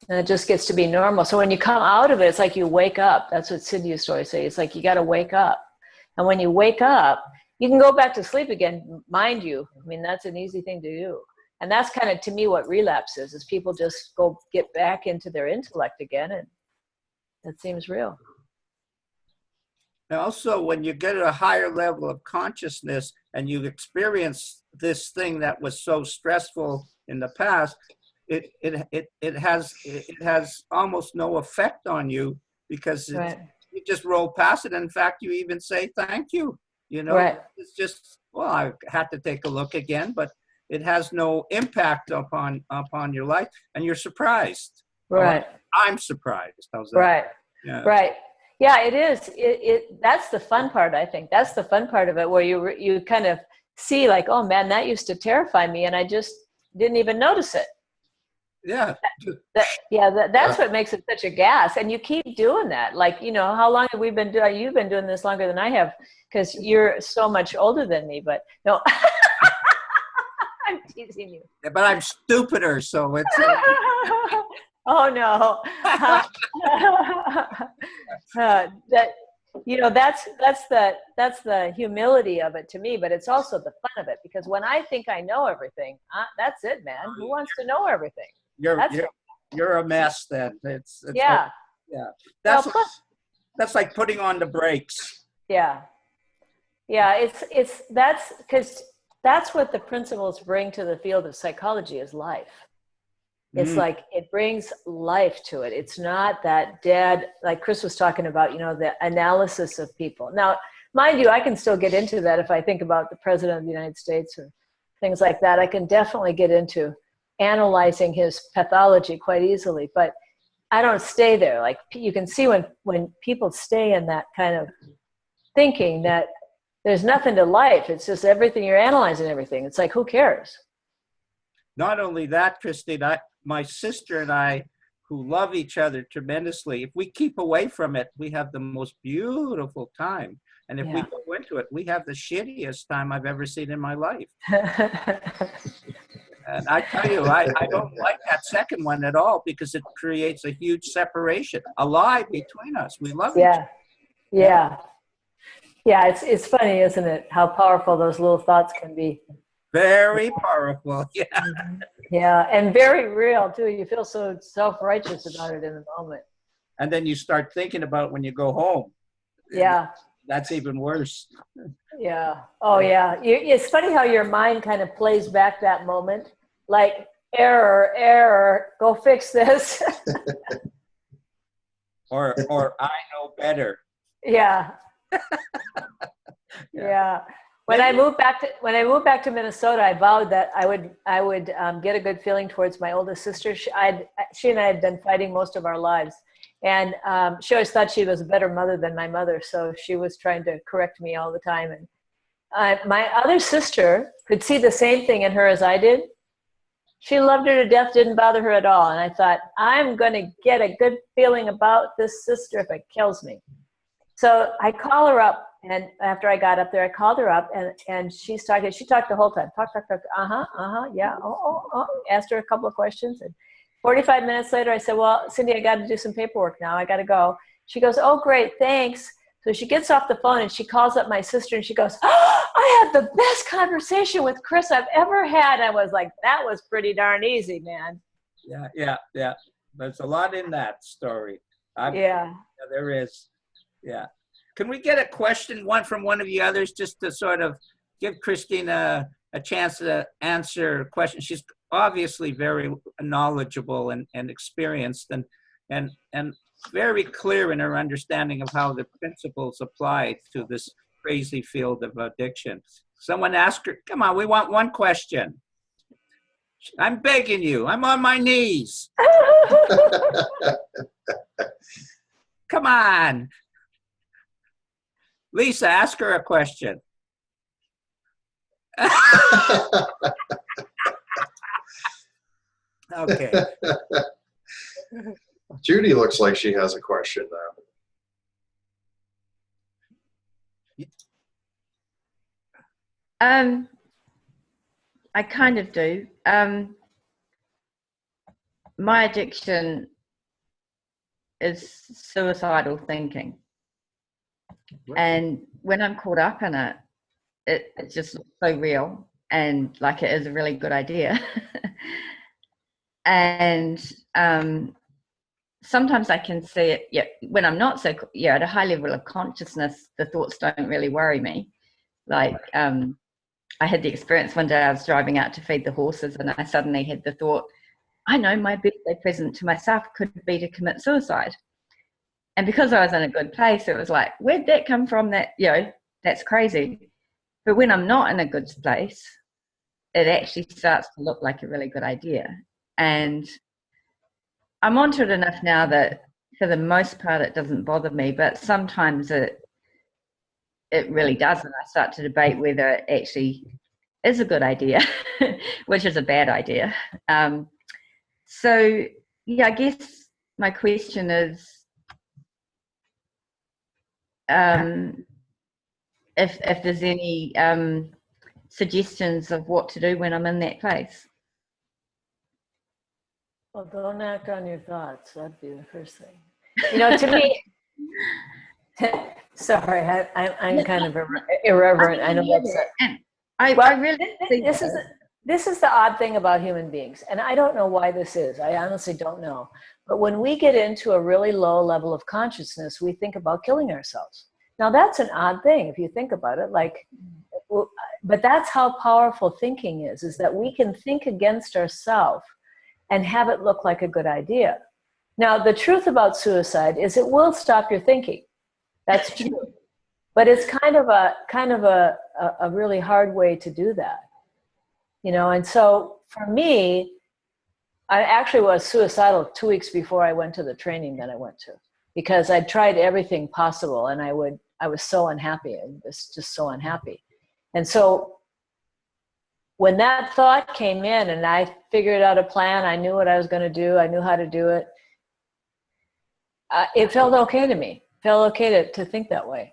And it just gets to be normal. So when you come out of it, it's like you wake up. That's what Sid used to always say. It's like you got to wake up. And when you wake up, you can go back to sleep again, mind you. I mean, that's an easy thing to do. And that's kind of, to me, what relapse is people just get back into their intellect again, and that seems real. And also, when you get at a higher level of consciousness and you experience this thing that was so stressful in the past, it has almost no effect on you because you just roll past it. In fact, you even say thank you. Right. It's just, well, I had to take a look again, but it has no impact upon your life, and you're surprised. Right. I'm surprised. How's that? Right. Yeah. Right. Yeah, it is. That's the fun part, I think. That's the fun part of it, where you kind of see like, oh man, that used to terrify me, and I just didn't even notice it. Yeah. That's what makes it such a gas. And you keep doing that. Like, how long have we been doing? You've been doing this longer than I have, because you're so much older than me. But no, I'm teasing you. But I'm stupider, so it's. Oh no. That's the humility of it to me, but it's also the fun of it, because when I think I know everything, that's it, man. Who wants to know everything? You're a mess then. It's Yeah. Well, plus, That's like putting on the brakes. yeah. Yeah, that's because that's what the principles bring to the field of psychology is life. It's like it brings life to it. It's not that dead, like Chris was talking about, the analysis of people. Now, mind you, I can still get into that if I think about the President of the United States or things like that. I can definitely get into analyzing his pathology quite easily, but I don't stay there. Like you can see when people stay in that kind of thinking that there's nothing to life. It's just everything, you're analyzing everything. It's like, who cares? Not only that, Christine, my sister and I, who love each other tremendously, if we keep away from it, we have the most beautiful time. And if we go into it, we have the shittiest time I've ever seen in my life. And I tell you, I don't like that second one at all because it creates a huge separation, a lie between us. We love each other. Yeah. It's funny, isn't it? How powerful those little thoughts can be. Very powerful. Yeah. Yeah, and very real too. You feel so self-righteous about it in the moment. And then you start thinking about it when you go home. Yeah. That's even worse. Yeah. Oh, yeah. It's funny how your mind kind of plays back that moment. Like, error, go fix this. or I know better. Yeah. Yeah. When I moved back to Minnesota, I vowed that I would get a good feeling towards my oldest sister. She and I had been fighting most of our lives, and she always thought she was a better mother than my mother, so she was trying to correct me all the time. And my other sister could see the same thing in her as I did. She loved her to death, didn't bother her at all. And I thought, I'm going to get a good feeling about this sister if it kills me. So I call her up, and after I got up there, I called her up, and she's talking. She talked the whole time. Talk. Yeah. Oh. Asked her a couple of questions, and 45 minutes later, I said, "Well, Cindy, I got to do some paperwork now. I got to go." She goes, "Oh, great, thanks." So she gets off the phone and she calls up my sister and she goes, "Oh, I had the best conversation with Chris I've ever had." I was like, "That was pretty darn easy, man." Yeah. There's a lot in that story. Yeah, there is. Yeah. Can we get a question from one of you others just to sort of give Christine a chance to answer a question? She's obviously very knowledgeable and experienced and very clear in her understanding of how the principles apply to this crazy field of addiction. Someone ask her, come on, we want one question. I'm begging you. I'm on my knees. Come on. Lisa, ask her a question. Okay. Judy looks like she has a question, though. I kind of do. My addiction is suicidal thinking. And when I'm caught up in it, it just looks so real and like it is a really good idea. And sometimes I can see it, when I'm not so, at a high level of consciousness, the thoughts don't really worry me. Like, I had the experience one day, I was driving out to feed the horses and I suddenly had the thought, I know my birthday present to myself could be to commit suicide. And because I was in a good place, it was like, where'd that come from? That's crazy. But when I'm not in a good place, it actually starts to look like a really good idea. And I'm onto it enough now that for the most part, it doesn't bother me, but sometimes it really does. And I start to debate whether it actually is a good idea, which is a bad idea. So I guess my question is, if there's any suggestions of what to do when I'm in that place. Well, don't act on your thoughts. That'd be the first thing. To me, sorry, I'm kind of irreverent. I know that's it. I really this is the odd thing about human beings, and I don't know why this is. I honestly don't know. But when we get into a really low level of consciousness, we think about killing ourselves. Now, that's an odd thing if you think about it. Like, but that's how powerful thinking is that we can think against ourselves and have it look like a good idea. Now, the truth about suicide is it will stop your thinking. That's true. But it's kind of a really hard way to do that. And so for me, I actually was suicidal 2 weeks before I went to the training that I went to, because I tried everything possible and I was so unhappy. I was just so unhappy. And so when that thought came in and I figured out a plan, I knew what I was going to do. I knew how to do it. It felt okay to me. It felt okay to think that way.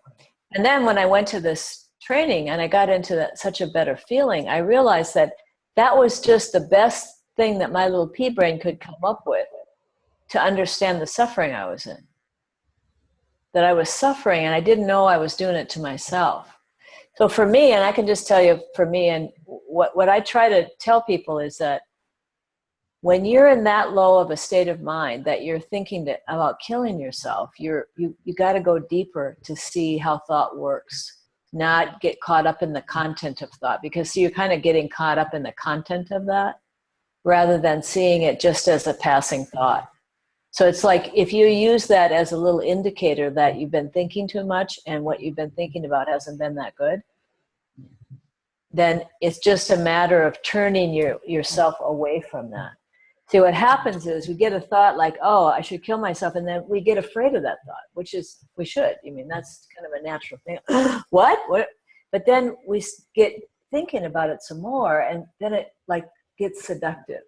And then when I went to this training and I got into such a better feeling, I realized that was just the best thing that my little pea brain could come up with to understand the suffering I was in. That I was suffering and I didn't know I was doing it to myself. So for me, and I can just tell you for me, and what I try to tell people is that when you're in that low of a state of mind that you're thinking about killing yourself, you got to go deeper to see how thought works. Not get caught up in the content of thought, because you're kind of getting caught up in the content of that rather than seeing it just as a passing thought. So it's like if you use that as a little indicator that you've been thinking too much and what you've been thinking about hasn't been that good, then it's just a matter of turning yourself away from that. See, what happens is we get a thought like, oh, I should kill myself, and then we get afraid of that thought, which is, we should. I mean, that's kind of a natural thing. What? But then we get thinking about it some more, and then it like gets seductive.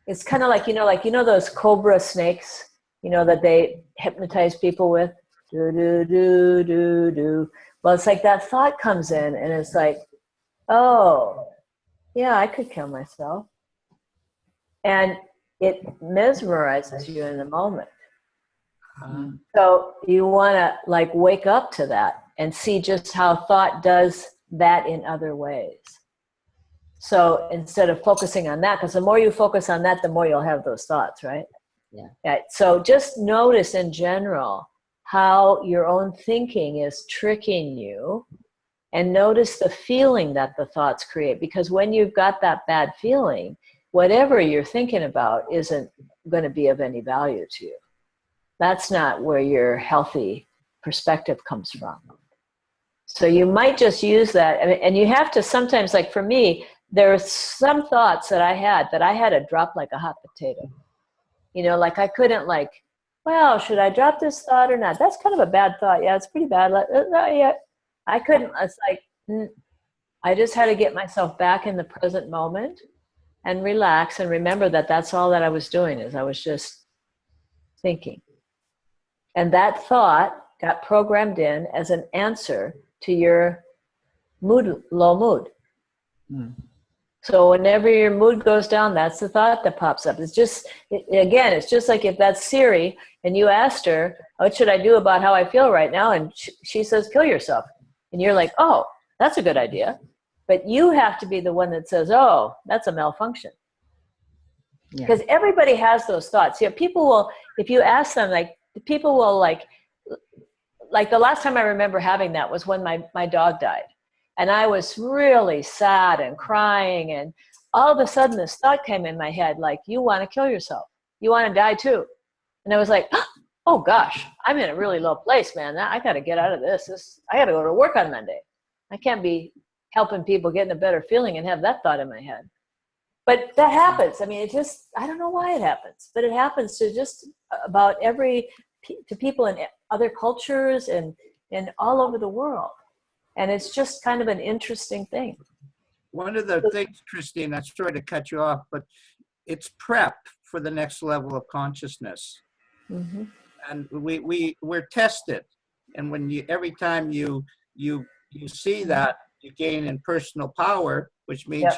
It's kind of like, those cobra snakes, that they hypnotize people with? Do, do, do, do, do. Well, it's like that thought comes in, and it's like, oh, yeah, I could kill myself. And it mesmerizes you in the moment. So you want to like wake up to that and see just how thought does that in other ways. So instead of focusing on that, because the more you focus on that, the more you'll have those thoughts, right? Yeah. Right. So just notice in general how your own thinking is tricking you, and notice the feeling that the thoughts create. Because when you've got that bad feeling, whatever you're thinking about isn't going to be of any value to you. That's not where your healthy perspective comes from. So you might just use that. And you have to sometimes, like for me, there are some thoughts that I had to drop like a hot potato. Like I couldn't well, should I drop this thought or not? That's kind of a bad thought. Yeah, it's pretty bad. Yeah. I couldn't. It's like, I just had to get myself back in the present moment and relax and remember that that's all that I was doing, is I was just thinking. And that thought got programmed in as an answer to your low mood. So whenever your mood goes down, that's the thought that pops up. It's just like if that's Siri and you asked her, what should I do about how I feel right now? And she says, kill yourself. And you're like, oh, that's a good idea. But you have to be the one that says, oh, that's a malfunction. Because everybody has those thoughts. People will, if you ask them, people will like the last time I remember having that was when my dog died. And I was really sad and crying. And all of a sudden this thought came in my head, like, you want to kill yourself. You want to die too. And I was like, oh gosh, I'm in a really low place, man. I got to get out of this. I got to go to work on Monday. I can't be helping people get in a better feeling and have that thought in my head. But that happens. I mean, I don't know why it happens, but it happens to just about to people in other cultures and all over the world. And it's just kind of an interesting thing. One of the things, Christine, I'm sorry to cut you off, but it's prep for the next level of consciousness. Mm-hmm. And we're tested. And when every time you see that, you gain in personal power, which means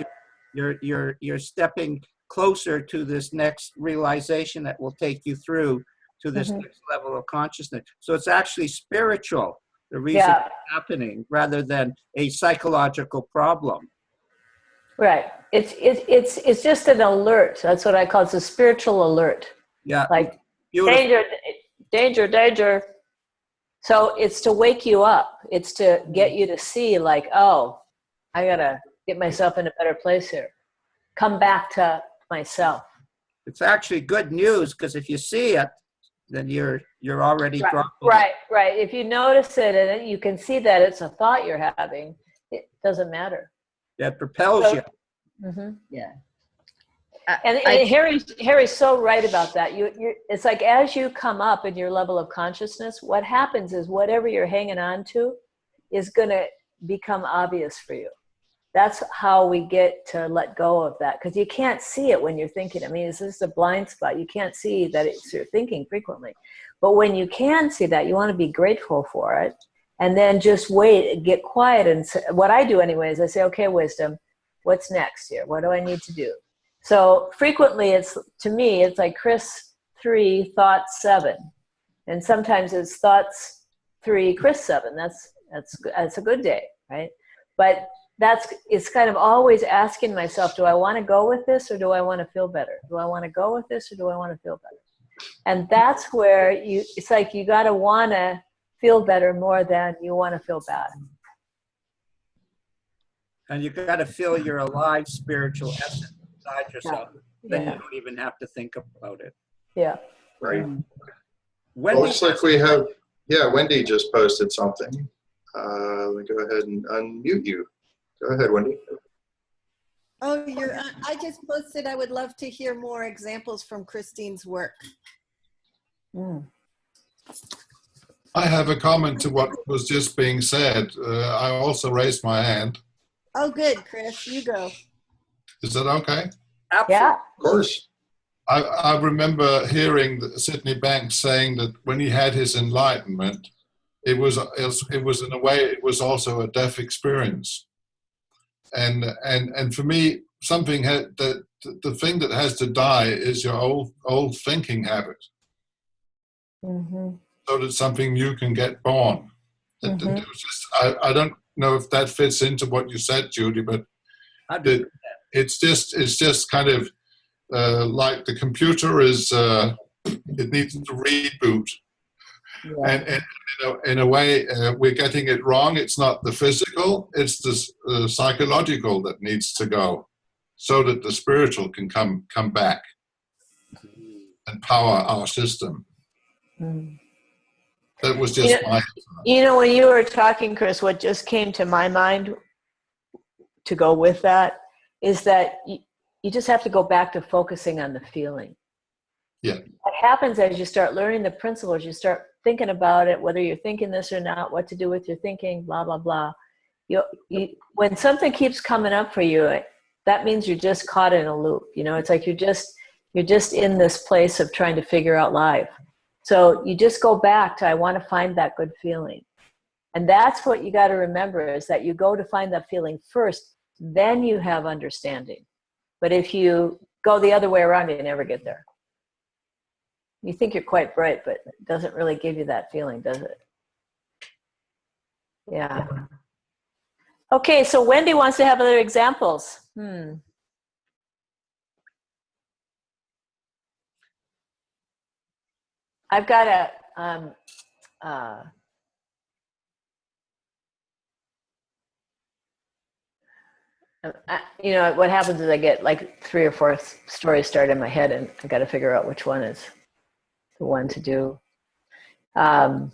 you're stepping closer to this next realization that will take you through to this next level of consciousness. So it's actually spiritual, the reason it's happening, rather than a psychological problem. Right. It's just an alert. That's what I call it. It's a spiritual alert. Yeah. Like Beautiful. danger, danger, danger. So it's to wake you up. It's to get you to see like, oh, I gotta get myself in a better place here. Come back to myself. It's actually good news, because if you see it, then you're already dropping it. Right. If you notice it and you can see that it's a thought you're having, it doesn't matter. That propels you. Mm-hmm. Yeah. And Harry's so right about that. It's like as you come up in your level of consciousness, what happens is whatever you're hanging on to is going to become obvious for you. That's how we get to let go of that, because you can't see it when you're thinking. I mean, it's just a blind spot. You can't see that you're thinking frequently. But when you can see that, you want to be grateful for it, and then just wait, get quiet. And what I do anyway is I say, okay, wisdom, what's next here? What do I need to do? So frequently to me, it's like Chris 3, thoughts 7. And sometimes it's thoughts 3, Chris 7. That's a good day, right? But it's kind of always asking myself, do I want to go with this or do I want to feel better? Do I want to go with this or do I want to feel better? And that's where it's like you got to want to feel better more than you want to feel bad. And you got to feel your alive spiritual essence inside yourself. Then Yeah. you don't even have to think about it. Yeah. Right. Wendy, Looks like we have, Wendy just posted something. Let me go ahead and unmute you. Go ahead, Wendy. Oh, I just posted, I would love to hear more examples from Christine's work. Mm. I have a comment to what was just being said. I also raised my hand. Oh, good, Chris, you go. Is that okay? absolutely. Yeah. Of course. I remember hearing Sidney Banks saying that when he had his enlightenment, it was in a way, it was also a death experience. And for me, the thing that has to die is your old thinking habit, Mm-hmm. so that something new can get born. Mm-hmm. It was just, I don't know if that fits into what you said, Judy, but it's just kind of like the computer is it needs to reboot. Yeah. And in a way, we're getting it wrong. It's not the physical, it's the psychological that needs to go, so that the spiritual can come back and power our system. Mm. That was just my... When you were talking, Chris, what just came to my mind to go with that is that you just have to go back to focusing on the feeling. Yeah. What happens as you start learning the principles, you start thinking about it, whether you're thinking this or not, what to do with your thinking, blah, blah, blah. When something keeps coming up for you, that means you're just caught in a loop. It's like you're just in this place of trying to figure out life. So you just go back to, I want to find that good feeling. And that's what you got to remember, is that you go to find that feeling first, then you have understanding. But if you go the other way around, you never get there. You think you're quite bright, but it doesn't really give you that feeling, does it? Yeah. Okay, so Wendy wants to have other examples. I've got what happens is I get like 3 or 4 stories started in my head, and I got to figure out which one is the one to do. I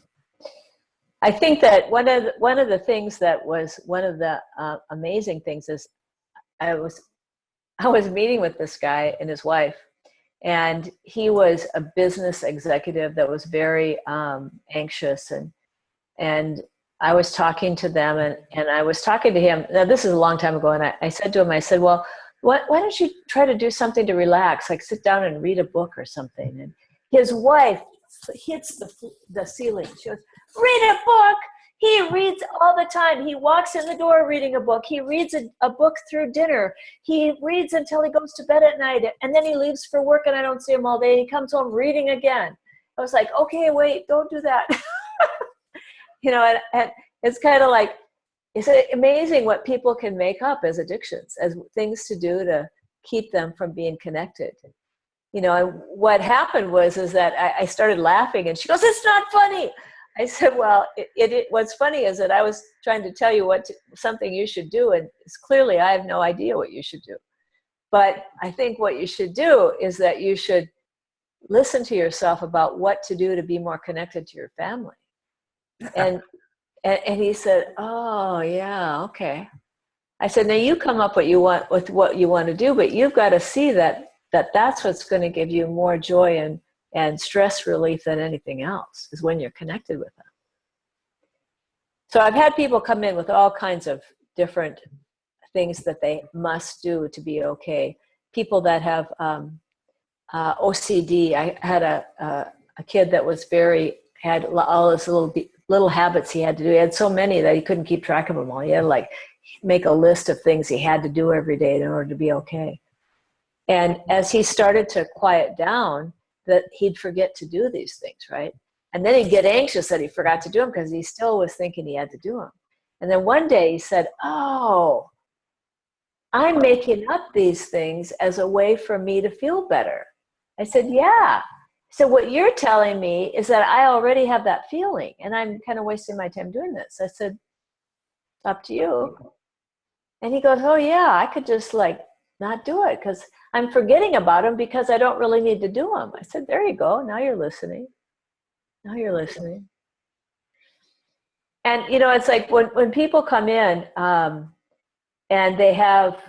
think that one of the things that was one of the amazing things is I was meeting with this guy and his wife, and he was a business executive that was very anxious, and I was talking to them, and I was talking to him. Now, this is a long time ago, and I said to him, I said, well, why don't you try to do something to relax, like sit down and read a book or something? And his wife hits the ceiling. She goes, read a book? He reads all the time. He walks in the door reading a book. He reads a book through dinner. He reads until he goes to bed at night, and then he leaves for work, and I don't see him all day. He comes home reading again. I was like, okay, wait, don't do that. And it's kind of like, it's amazing what people can make up as addictions, as things to do to keep them from being connected. You know, and what happened is that I started laughing, and she goes, "It's not funny." I said, "Well, what's funny is that I was trying to tell you something you should do, and it's clearly I have no idea what you should do. But I think what you should do is that you should listen to yourself about what to do to be more connected to your family." And he said, "Oh, yeah, okay." I said, "Now you come up with what you want to do, but you've got to see that's what's going to give you more joy and stress relief than anything else, is when you're connected with them." So I've had people come in with all kinds of different things that they must do to be okay. People that have OCD. I had a kid that was had all his little habits he had to do. He had so many that he couldn't keep track of them all. He had to like make a list of things he had to do every day in order to be okay. And as he started to quiet down, that he'd forget to do these things, right? And then he'd get anxious that he forgot to do them because he still was thinking he had to do them. And then one day he said, "Oh, I'm making up these things as a way for me to feel better." I said, "Yeah." So what you're telling me is that I already have that feeling and I'm kind of wasting my time doing this. I said, "Up to you." And he goes, "Oh yeah, I could just like not do it because I'm forgetting about them because I don't really need to do them." I said, "There you go. Now you're listening. Now you're listening." And, you know, it's like when people come in and they have,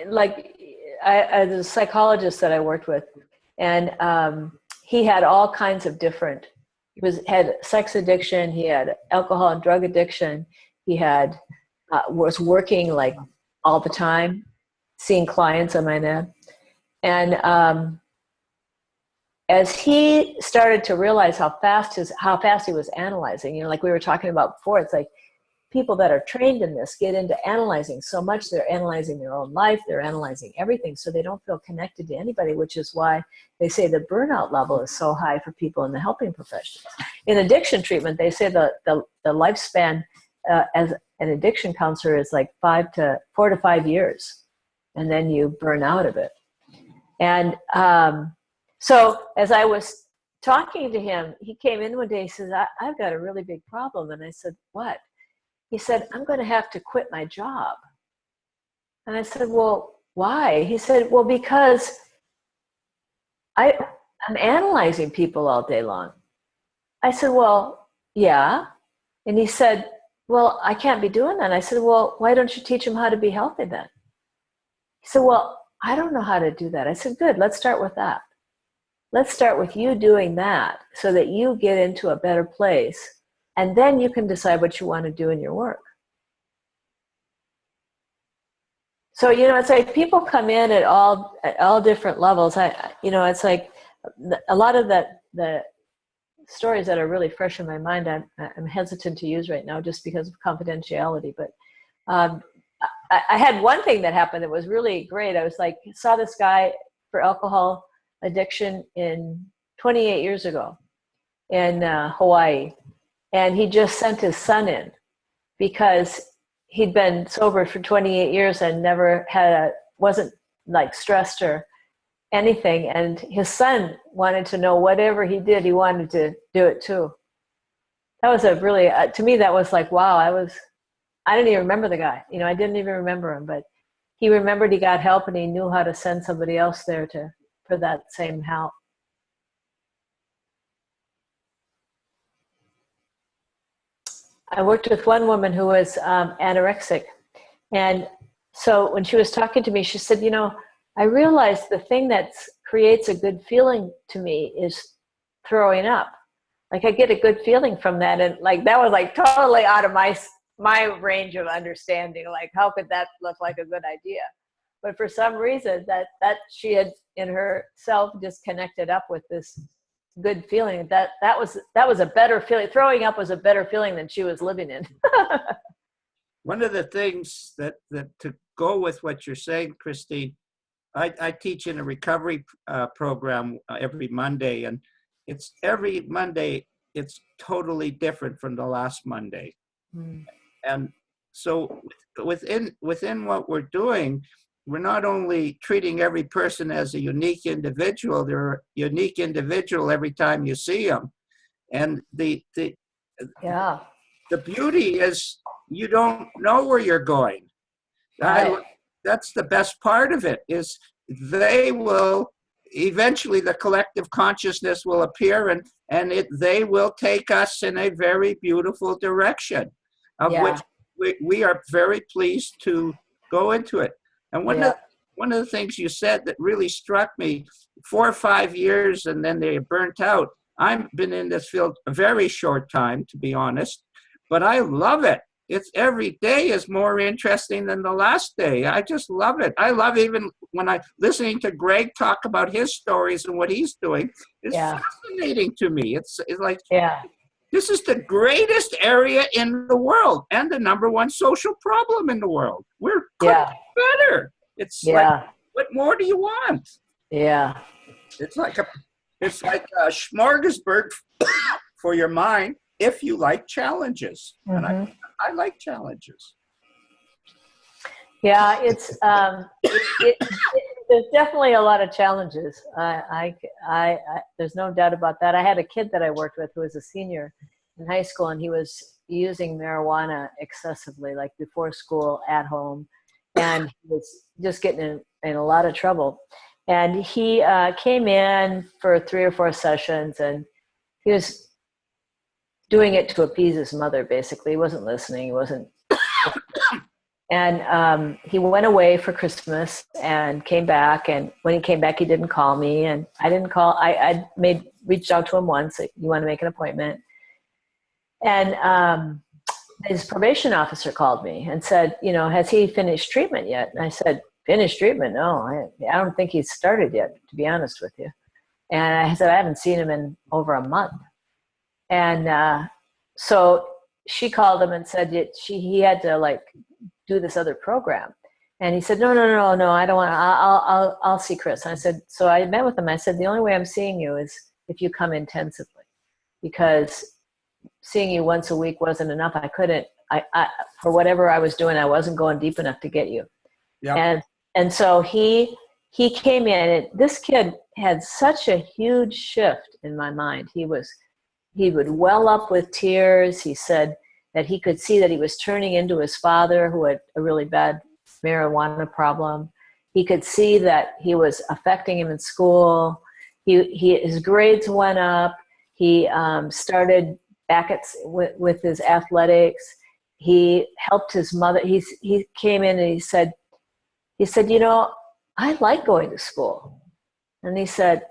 like, I there's a psychologist that I worked with, and he had all kinds of different, had sex addiction, he had alcohol and drug addiction, he had, was working like all the time, seeing clients on my net. And as he started to realize how fast he was analyzing, you know, like we were talking about before, it's like people that are trained in this get into analyzing so much. They're analyzing their own life, they're analyzing everything, so they don't feel connected to anybody, which is why they say the burnout level is so high for people in the helping professions. In addiction treatment, they say the lifespan as an addiction counselor is like 4 to 5 years, and then you burn out of it. And so as I was talking to him, he came in one day, he says, I've got a really big problem. And I said, "What?" He said, "I'm going to have to quit my job." And I said, "Well, why?" He said, "Well, because I'm analyzing people all day long." I said, "Well, yeah." And he said, "Well, I can't be doing that." I said, "Well, why don't you teach them how to be healthy then?" He said, "Well, I don't know how to do that." I said, "Good, let's start with that. Let's start with you doing that so that you get into a better place, and then you can decide what you want to do in your work." So, you know, it's like people come in at all different levels. You know, it's like a lot of the stories that are really fresh in my mind, I'm hesitant to use right now just because of confidentiality. But I had one thing that happened that was really great. I was like, saw this guy for alcohol addiction 28 years ago in Hawaii. And he just sent his son in because he'd been sober for 28 years and never wasn't like stressed or anything. And his son wanted to know whatever he did, he wanted to do it too. That was a really, to me, that was like, wow, I didn't even remember the guy. You know, I didn't even remember him, but he remembered he got help and he knew how to send somebody else there for that same help. I worked with one woman who was anorexic. And so when she was talking to me, she said, "You know, I realized the thing that creates a good feeling to me is throwing up. Like I get a good feeling from that." And like, that was like totally out of my range of understanding. Like, how could that look like a good idea? But for some reason that she had in herself just connected up with this good feeling. That was a better feeling. Throwing up was a better feeling than she was living in. One of the things that to go with what you're saying, Christine, I teach in a recovery program every Monday, and it's every Monday it's totally different from the last Monday. And so within what we're doing, we're not only treating every person as a unique individual, they're a unique individual every time you see them. And the beauty is you don't know where you're going. Right. That's the best part of it, is they will, eventually the collective consciousness will appear, and they will take us in a very beautiful direction, of which we are very pleased to go into it. And one of the things you said that really struck me, 4 or 5 years and then they burnt out. I've been in this field a very short time, to be honest, but I love it. It's every day is more interesting than the last day. I just love it. I love even when I'm listening to Greg talk about his stories and what he's doing. It's fascinating to me. It's like, this is the greatest area in the world and the number 1 social problem in the world. We're better. It's like, what more do you want? Yeah. It's like a smorgasbord for your mind if you like challenges. And I like challenges. Yeah, it's there's definitely a lot of challenges. There's no doubt about that. I had a kid that I worked with who was a senior in high school, and he was using marijuana excessively, like before school, at home, and he was just getting in a lot of trouble. And he came in for 3 or 4 sessions, and he was doing it to appease his mother, basically. He wasn't listening. He wasn't. And he went away for Christmas and came back. And when he came back, he didn't call me, and I didn't call. I reached out to him once. You want to make an appointment? And his probation officer called me and said, has he finished treatment yet? And I said, finished treatment? No, I don't think he's started yet, to be honest with you. And I said, I haven't seen him in over a month. And so she called him and said he had to do this other program. And he said, no, I don't want to, I'll see Chris. And I said, so I met with him. I said, the only way I'm seeing you is if you come intensively, because seeing you once a week wasn't enough. I couldn't, for whatever I was doing, I wasn't going deep enough to get you. Yeah. And so he came in, and this kid had such a huge shift in my mind. He would well up with tears. He said that he could see that he was turning into his father, who had a really bad marijuana problem. He could see that he was affecting him in school. His grades went up. He started back with his athletics. He helped his mother. He came in and he said, I like going to school. And he said,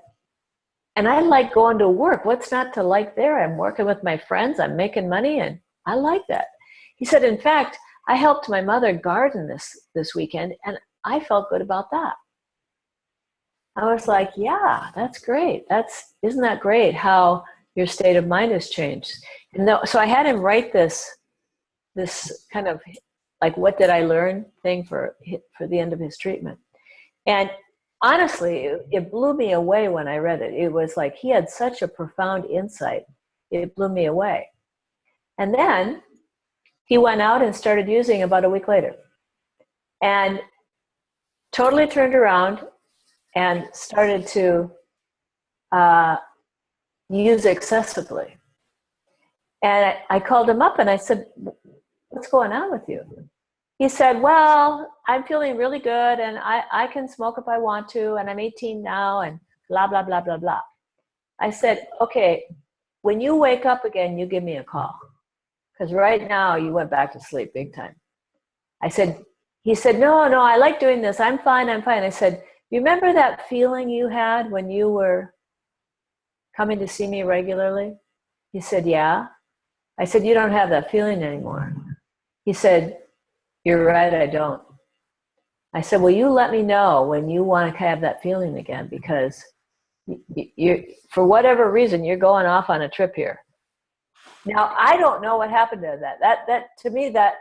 and I like going to work. What's not to like there? I'm working with my friends. I'm making money, and I like that. He said, in fact, I helped my mother garden this weekend, and I felt good about that. I was like, yeah, that's great. Isn't that great how your state of mind has changed? And so I had him write this kind of like, what did I learn thing for the end of his treatment. And honestly, it blew me away when I read it. It was like he had such a profound insight. It blew me away. And then he went out and started using about a week later, and totally turned around and started to use excessively. And I called him up and I said, what's going on with you? He said, well, I'm feeling really good, and I can smoke if I want to, and I'm 18 now, and blah, blah, blah, blah, blah. I said, okay, when you wake up again, you give me a call, because right now you went back to sleep big time. He said, no, I like doing this. I'm fine. I said, you remember that feeling you had when you were coming to see me regularly? He said, yeah. I said, you don't have that feeling anymore. He said, you're right, I don't. I said, well, you let me know when you want to have that feeling again, because you, for whatever reason, you're going off on a trip here. Now, I don't know what happened to that. That to me, that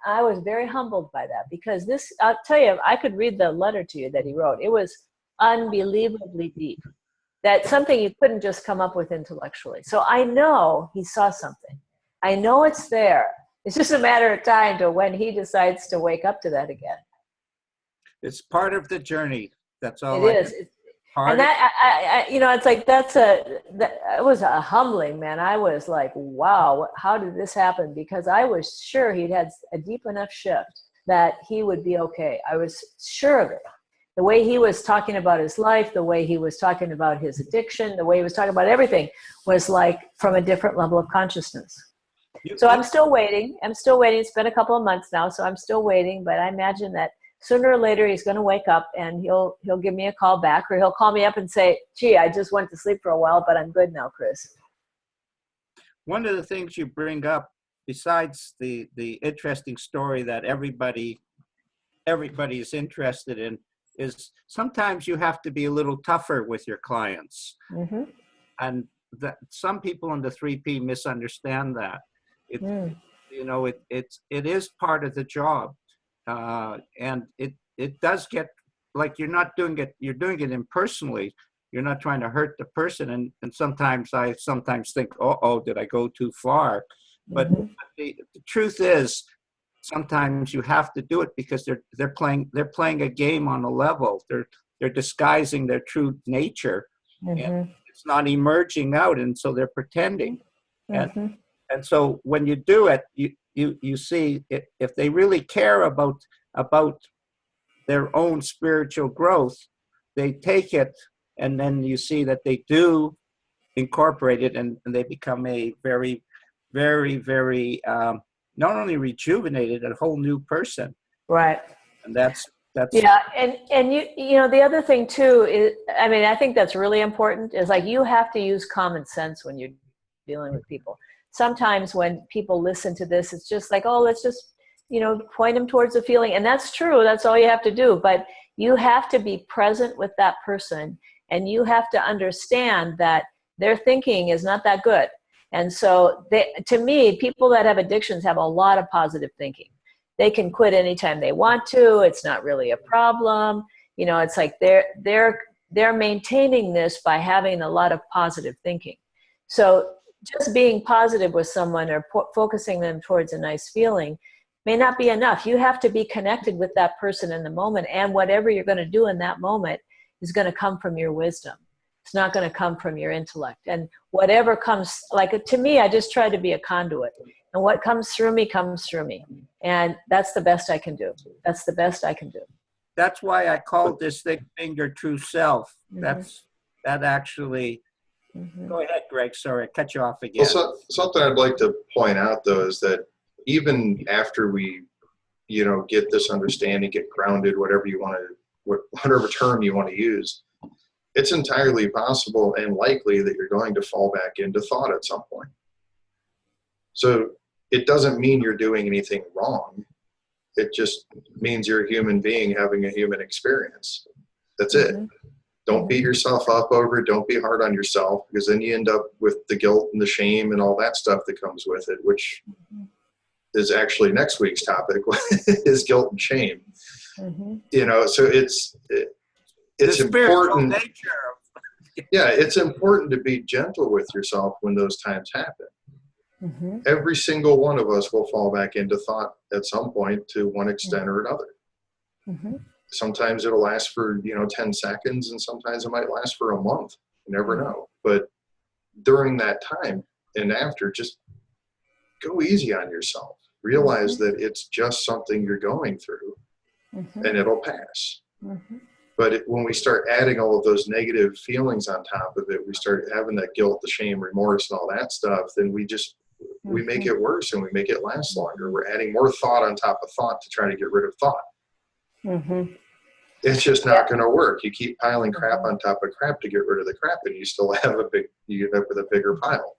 I was very humbled by that, because this, I'll tell you, I could read the letter to you that he wrote. It was unbelievably deep. that something you couldn't just come up with intellectually. So I know he saw something. I know it's there. It's just a matter of time to when he decides to wake up to that again. It's part of the journey. That's all. It is. And that, it's like, it was a humbling, man. I was like, wow, how did this happen? Because I was sure he'd had a deep enough shift that he would be okay. I was sure of it. The way he was talking about his life, the way he was talking about his addiction, the way he was talking about everything was like from a different level of consciousness. So I'm still waiting. It's been a couple of months now, so I'm still waiting. But I imagine that sooner or later he's going to wake up and he'll give me a call back, or he'll call me up and say, gee, I just went to sleep for a while, but I'm good now, Chris. One of the things you bring up, besides the interesting story that everybody is interested in, is sometimes you have to be a little tougher with your clients. Mm-hmm. And that some people in the 3P misunderstand that. It is part of the job. And it does get, like, you're doing it impersonally. You're not trying to hurt the person. And sometimes I think, did I go too far? But the truth is, sometimes you have to do it because they're playing a game on a level. They're disguising their true nature, and it's not emerging out, and so they're pretending. And so when you do it, you see if they really care about their own spiritual growth, they take it, and then you see that they do incorporate it, and they become a very, very, very not only rejuvenated, a whole new person. Right. And that's yeah. And you know, the other thing too is, I mean, I think that's really important, is like, you have to use common sense when you're dealing with people. Sometimes when people listen to this, it's just like, oh, let's just, point them towards the feeling. And that's true. That's all you have to do. But you have to be present with that person, and you have to understand that their thinking is not that good. And so to me, people that have addictions have a lot of positive thinking. They can quit anytime they want to. It's not really a problem. It's like they're maintaining this by having a lot of positive thinking. So just being positive with someone or focusing them towards a nice feeling may not be enough. You have to be connected with that person in the moment, and whatever you're going to do in that moment is going to come from your wisdom. It's not going to come from your intellect. And whatever comes, like, to me, I just try to be a conduit. And what comes through me comes through me. And that's the best I can do. That's the best I can do. That's why I called this thing your true self. That actually, go ahead, Greg. Sorry, I cut you off again. Well, something I'd like to point out, though, is that even after we, get this understanding, get grounded, whatever term you want to use, it's entirely possible and likely that you're going to fall back into thought at some point. So it doesn't mean you're doing anything wrong. It just means you're a human being having a human experience. That's it. Don't beat yourself up over it. Don't be hard on yourself, because then you end up with the guilt and the shame and all that stuff that comes with it, which is actually next week's topic, is guilt and shame. So it's important. It's important to be gentle with yourself when those times happen. Every single one of us will fall back into thought at some point, to one extent or another. Sometimes it'll last for 10 seconds, and sometimes it might last for a month. You never know. But during that time and after, just go easy on yourself. Realize that it's just something you're going through, and it'll pass. But when we start adding all of those negative feelings on top of it, we start having that guilt, the shame, remorse, and all that stuff, then we make it worse, and we make it last longer. We're adding more thought on top of thought to try to get rid of thought. It's just not going to work. You keep piling crap on top of crap to get rid of the crap, and you still have you end up with a bigger pile.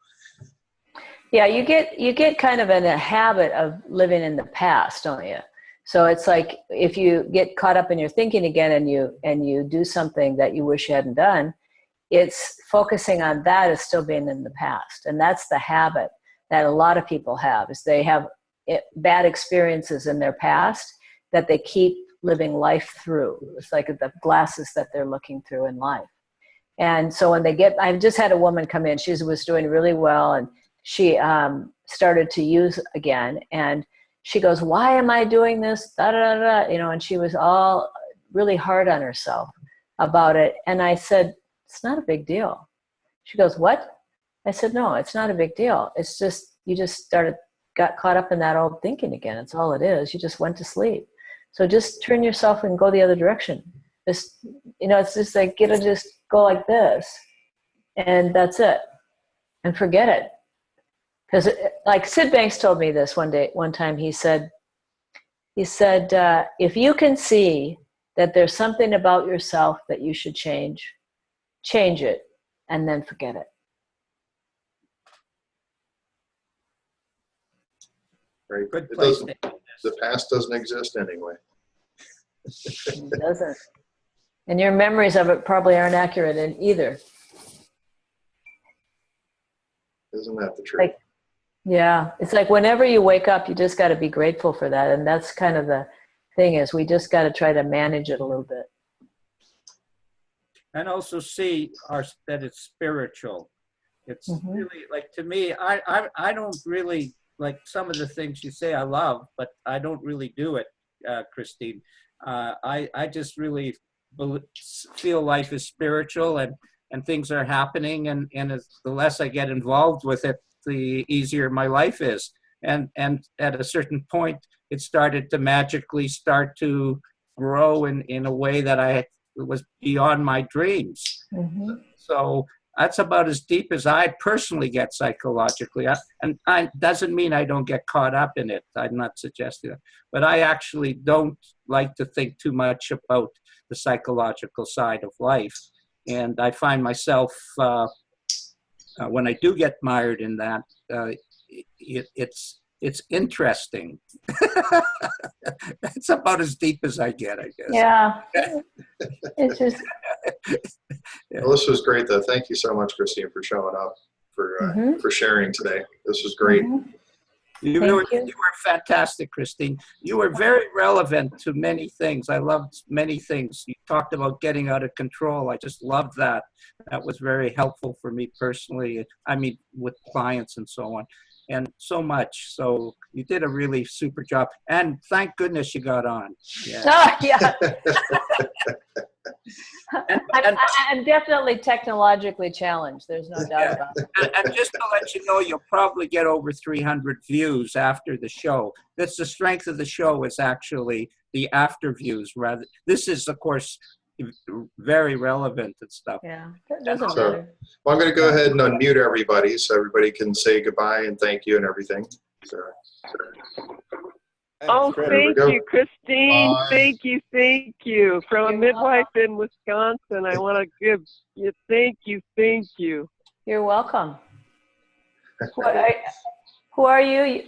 Yeah, you get kind of in a habit of living in the past, don't you? So it's like, if you get caught up in your thinking again, and you do something that you wish you hadn't done, it's focusing on that as still being in the past. And that's the habit that a lot of people have, is they have bad experiences in their past that they keep living life through. It's like the glasses that they're looking through in life. And so when I've just had a woman come in, she was doing really well, and she started to use again, and she goes, why am I doing this? Da, da, da, da. And she was all really hard on herself about it. And I said, it's not a big deal. She goes, what? I said, no, it's not a big deal. It's just, you just got caught up in that old thinking again. It's all it is. You just went to sleep. So just turn yourself and go the other direction. Just, it's just like, just go like this, and that's it, and forget it. Because like Sid Banks told me this one time, he said, if you can see that there's something about yourself that you should change it, and then forget it. Right. Good place. The past doesn't exist anyway. It doesn't. And your memories of it probably aren't accurate in either. Isn't that the truth? Yeah. It's like whenever you wake up, you just got to be grateful for that. And that's kind of the thing, is we just got to try to manage it a little bit. And also see that it's spiritual. It's really, like, to me, I don't really, like some of the things you say I love, but I don't really do it, Christine. I just really feel life is spiritual, and things are happening, and the less I get involved with it, the easier my life is. And at a certain point, it started to magically start to grow in a way that was beyond my dreams. Mm-hmm. So that's about as deep as I personally get psychologically. And doesn't mean I don't get caught up in it. I'm not suggesting that. But I actually don't like to think too much about the psychological side of life. And I find myself, when I do get mired in that, it's interesting. It's about as deep as I get, I guess. Yeah. It's just. Yeah. Well, this was great, though. Thank you so much, Christine, for showing up, for sharing today. This was great. Mm-hmm. You were fantastic, Christine. You were very relevant to many things. I loved many things. You talked about getting out of control. I just loved that. That was very helpful for me personally. I mean, with clients and so on, and so much. So you did a really super job. And thank goodness you got on. Yeah. Oh, yeah. I'm definitely technologically challenged. There's no doubt about it. And just to let you know, you'll probably get over 300 views after the show. That's the strength of the show, is actually the after views. Rather, this is, of course, very relevant and stuff. Yeah, that doesn't So, matter. well, I'm going to go ahead and unmute everybody so everybody can say goodbye and thank you and everything. So, oh, thank you, Christine. Bye. Thank you. From a midwife in Wisconsin, I want to give you thank you. You're welcome. Who are you?